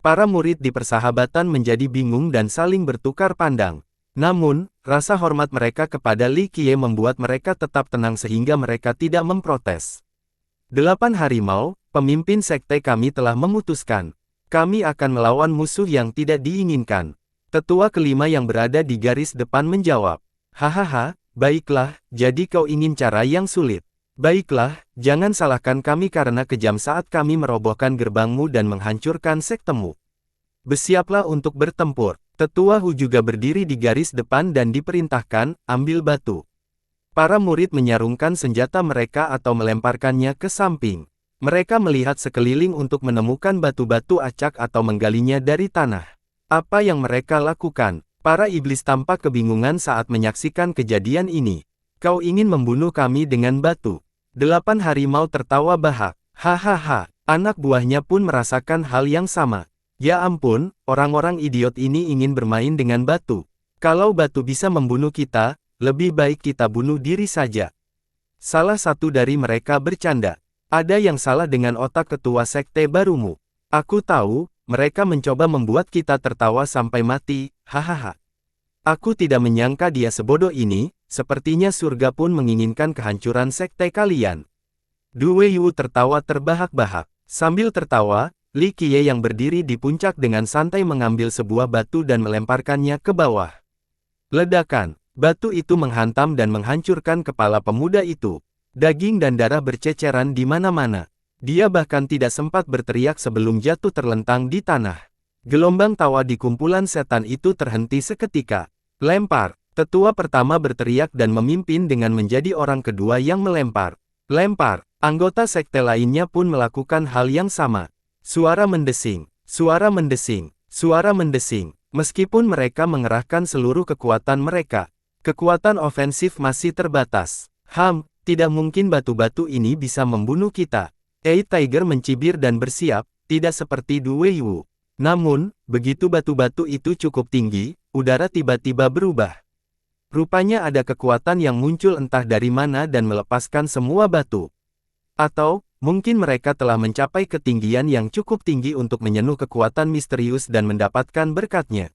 [SPEAKER 1] Para murid di persahabatan menjadi bingung dan saling bertukar pandang. Namun, rasa hormat mereka kepada Li Qiye membuat mereka tetap tenang sehingga mereka tidak memprotes. 8 harimau, pemimpin sekte kami telah memutuskan. Kami akan melawan musuh yang tidak diinginkan. Tetua kelima yang berada di garis depan menjawab. Hahaha, baiklah, jadi kau ingin cara yang sulit. Baiklah, jangan salahkan kami karena kejam saat kami merobohkan gerbangmu dan menghancurkan sektemu. Bersiaplah untuk bertempur. Tetua Hu juga berdiri di garis depan dan diperintahkan, ambil batu. Para murid menyarungkan senjata mereka atau melemparkannya ke samping. Mereka melihat sekeliling untuk menemukan batu-batu acak atau menggalinya dari tanah. Apa yang mereka lakukan? Para iblis tampak kebingungan saat menyaksikan kejadian ini. Kau ingin membunuh kami dengan batu. 8 harimau tertawa bahak. Hahaha. Anak buahnya pun merasakan hal yang sama. Ya ampun, orang-orang idiot ini ingin bermain dengan batu. Kalau batu bisa membunuh kita, lebih baik kita bunuh diri saja. Salah satu dari mereka bercanda. Ada yang salah dengan otak ketua sekte barumu. Aku tahu, mereka mencoba membuat kita tertawa sampai mati, hahaha. Aku tidak menyangka dia sebodoh ini, sepertinya surga pun menginginkan kehancuran sekte kalian. Du Weiyu tertawa terbahak-bahak. Sambil tertawa, Li Qiye yang berdiri di puncak dengan santai mengambil sebuah batu dan melemparkannya ke bawah. Ledakan. Batu itu menghantam dan menghancurkan kepala pemuda itu. Daging dan darah berceceran di mana-mana. Dia bahkan tidak sempat berteriak sebelum jatuh terlentang di tanah. Gelombang tawa di kumpulan setan itu terhenti seketika. Lempar. Tetua pertama berteriak dan memimpin dengan menjadi orang kedua yang melempar. Lempar. Anggota sekte lainnya pun melakukan hal yang sama. Suara mendesing. Suara mendesing. Suara mendesing. Meskipun mereka mengerahkan seluruh kekuatan mereka, kekuatan ofensif masih terbatas. Tidak mungkin batu-batu ini bisa membunuh kita. Tiger mencibir dan bersiap, tidak seperti Du Weiyu. Namun, begitu batu-batu itu cukup tinggi, udara tiba-tiba berubah. Rupanya ada kekuatan yang muncul entah dari mana dan melepaskan semua batu. Atau, mungkin mereka telah mencapai ketinggian yang cukup tinggi untuk menyenuh kekuatan misterius dan mendapatkan berkatnya.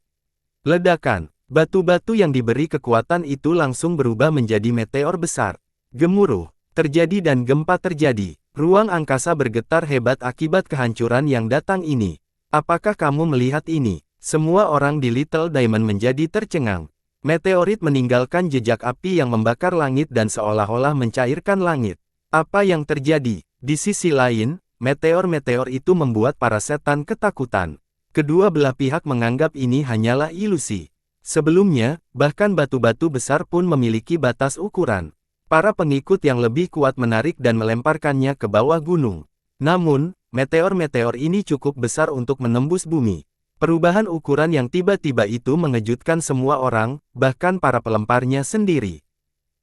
[SPEAKER 1] Ledakan. Batu-batu yang diberi kekuatan itu langsung berubah menjadi meteor besar. Gemuruh terjadi dan gempa terjadi. Ruang angkasa bergetar hebat akibat kehancuran yang datang ini. Apakah kamu melihat ini? Semua orang di Little Diamond menjadi tercengang. Meteorit meninggalkan jejak api yang membakar langit dan seolah-olah mencairkan langit. Apa yang terjadi? Di sisi lain, meteor-meteor itu membuat para setan ketakutan. Kedua belah pihak menganggap ini hanyalah ilusi. Sebelumnya, bahkan batu-batu besar pun memiliki batas ukuran. Para pengikut yang lebih kuat menarik dan melemparkannya ke bawah gunung. Namun, meteor-meteor ini cukup besar untuk menembus bumi. Perubahan ukuran yang tiba-tiba itu mengejutkan semua orang, bahkan para pelemparnya sendiri.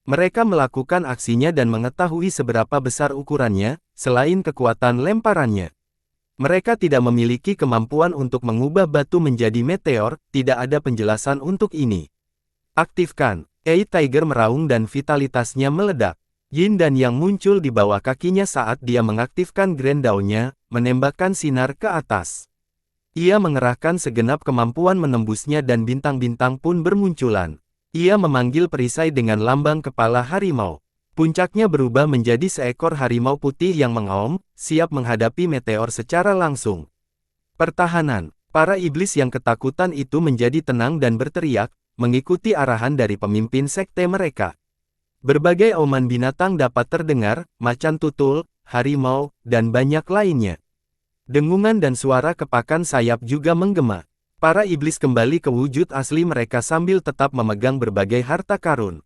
[SPEAKER 1] Mereka melakukan aksinya dan mengetahui seberapa besar ukurannya, selain kekuatan lemparannya. Mereka tidak memiliki kemampuan untuk mengubah batu menjadi meteor, tidak ada penjelasan untuk ini. Aktifkan. Tiger meraung dan vitalitasnya meledak. Yin dan Yang muncul di bawah kakinya saat dia mengaktifkan Grand Dawn-nya, menembakkan sinar ke atas. Ia mengerahkan segenap kemampuan menembusnya dan bintang-bintang pun bermunculan. Ia memanggil perisai dengan lambang kepala harimau. Puncaknya berubah menjadi seekor harimau putih yang mengaum, siap menghadapi meteor secara langsung. Pertahanan. Para iblis yang ketakutan itu menjadi tenang dan berteriak, mengikuti arahan dari pemimpin sekte mereka. Berbagai auman binatang dapat terdengar, macan tutul, harimau, dan banyak lainnya. Dengungan dan suara kepakan sayap juga menggema. Para iblis kembali ke wujud asli mereka sambil tetap memegang berbagai harta karun.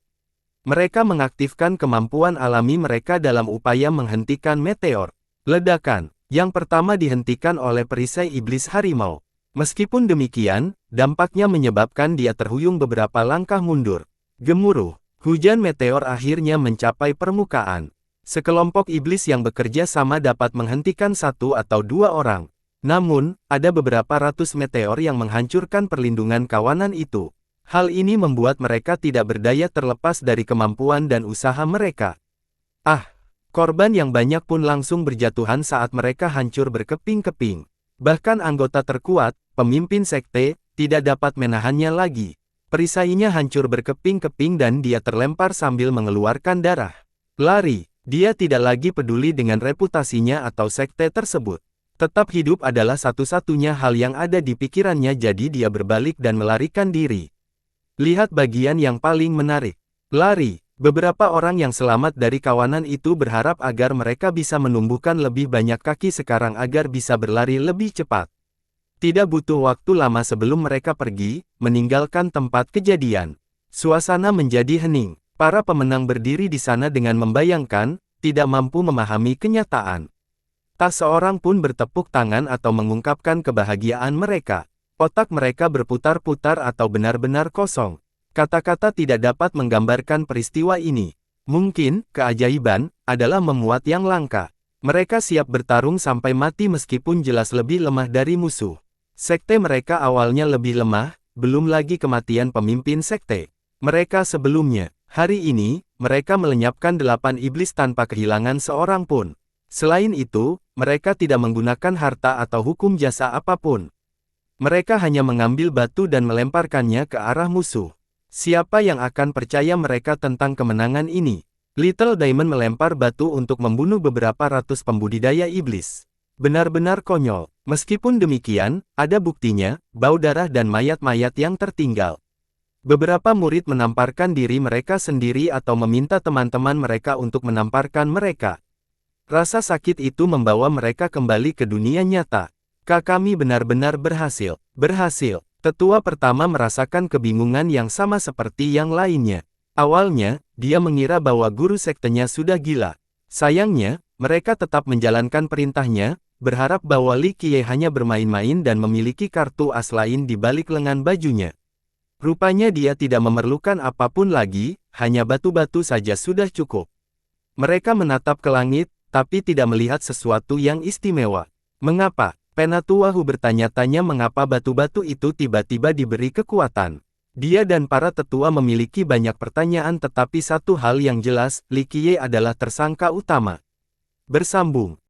[SPEAKER 1] Mereka mengaktifkan kemampuan alami mereka dalam upaya menghentikan meteor. Ledakan. Yang pertama dihentikan oleh perisai iblis harimau. Meskipun demikian, dampaknya menyebabkan dia terhuyung beberapa langkah mundur. Gemuruh. Hujan meteor akhirnya mencapai permukaan. Sekelompok iblis yang bekerja sama dapat menghentikan 1 atau 2 orang. Namun, ada beberapa ratus meteor yang menghancurkan perlindungan kawanan itu. Hal ini membuat mereka tidak berdaya terlepas dari kemampuan dan usaha mereka. Korban yang banyak pun langsung berjatuhan saat mereka hancur berkeping-keping. Bahkan anggota terkuat, pemimpin sekte, tidak dapat menahannya lagi. Perisainya hancur berkeping-keping dan dia terlempar sambil mengeluarkan darah. Lari. Dia tidak lagi peduli dengan reputasinya atau sekte tersebut. Tetap hidup adalah satu-satunya hal yang ada di pikirannya, jadi dia berbalik dan melarikan diri. Lihat bagian yang paling menarik. Lari. Beberapa orang yang selamat dari kawanan itu berharap agar mereka bisa menumbuhkan lebih banyak kaki sekarang agar bisa berlari lebih cepat. Tidak butuh waktu lama sebelum mereka pergi, meninggalkan tempat kejadian. Suasana menjadi hening. Para pemenang berdiri di sana dengan membayangkan, tidak mampu memahami kenyataan. Tak seorang pun bertepuk tangan atau mengungkapkan kebahagiaan mereka. Otak mereka berputar-putar atau benar-benar kosong. Kata-kata tidak dapat menggambarkan peristiwa ini. Mungkin, keajaiban, adalah memuat yang langka. Mereka siap bertarung sampai mati meskipun jelas lebih lemah dari musuh. Sekte mereka awalnya lebih lemah, belum lagi kematian pemimpin sekte mereka sebelumnya. Hari ini, mereka melenyapkan 8 iblis tanpa kehilangan seorang pun. Selain itu, mereka tidak menggunakan harta atau hukum jasa apapun. Mereka hanya mengambil batu dan melemparkannya ke arah musuh. Siapa yang akan percaya mereka tentang kemenangan ini? Little Diamond melempar batu untuk membunuh beberapa ratus pembudidaya iblis. Benar-benar konyol. Meskipun demikian, ada buktinya, bau darah dan mayat-mayat yang tertinggal. Beberapa murid menamparkan diri mereka sendiri atau meminta teman-teman mereka untuk menamparkan mereka. Rasa sakit itu membawa mereka kembali ke dunia nyata. Kami benar-benar berhasil. Berhasil. Tetua pertama merasakan kebingungan yang sama seperti yang lainnya. Awalnya, dia mengira bahwa guru sektenya sudah gila. Sayangnya, mereka tetap menjalankan perintahnya, berharap bahwa Li Qiye hanya bermain-main dan memiliki kartu as lain di balik lengan bajunya. Rupanya dia tidak memerlukan apapun lagi, hanya batu-batu saja sudah cukup. Mereka menatap ke langit, tapi tidak melihat sesuatu yang istimewa. Mengapa? Penatua Hu bertanya-tanya mengapa batu-batu itu tiba-tiba diberi kekuatan. Dia dan para tetua memiliki banyak pertanyaan tetapi satu hal yang jelas, Li Qiye adalah tersangka utama. Bersambung.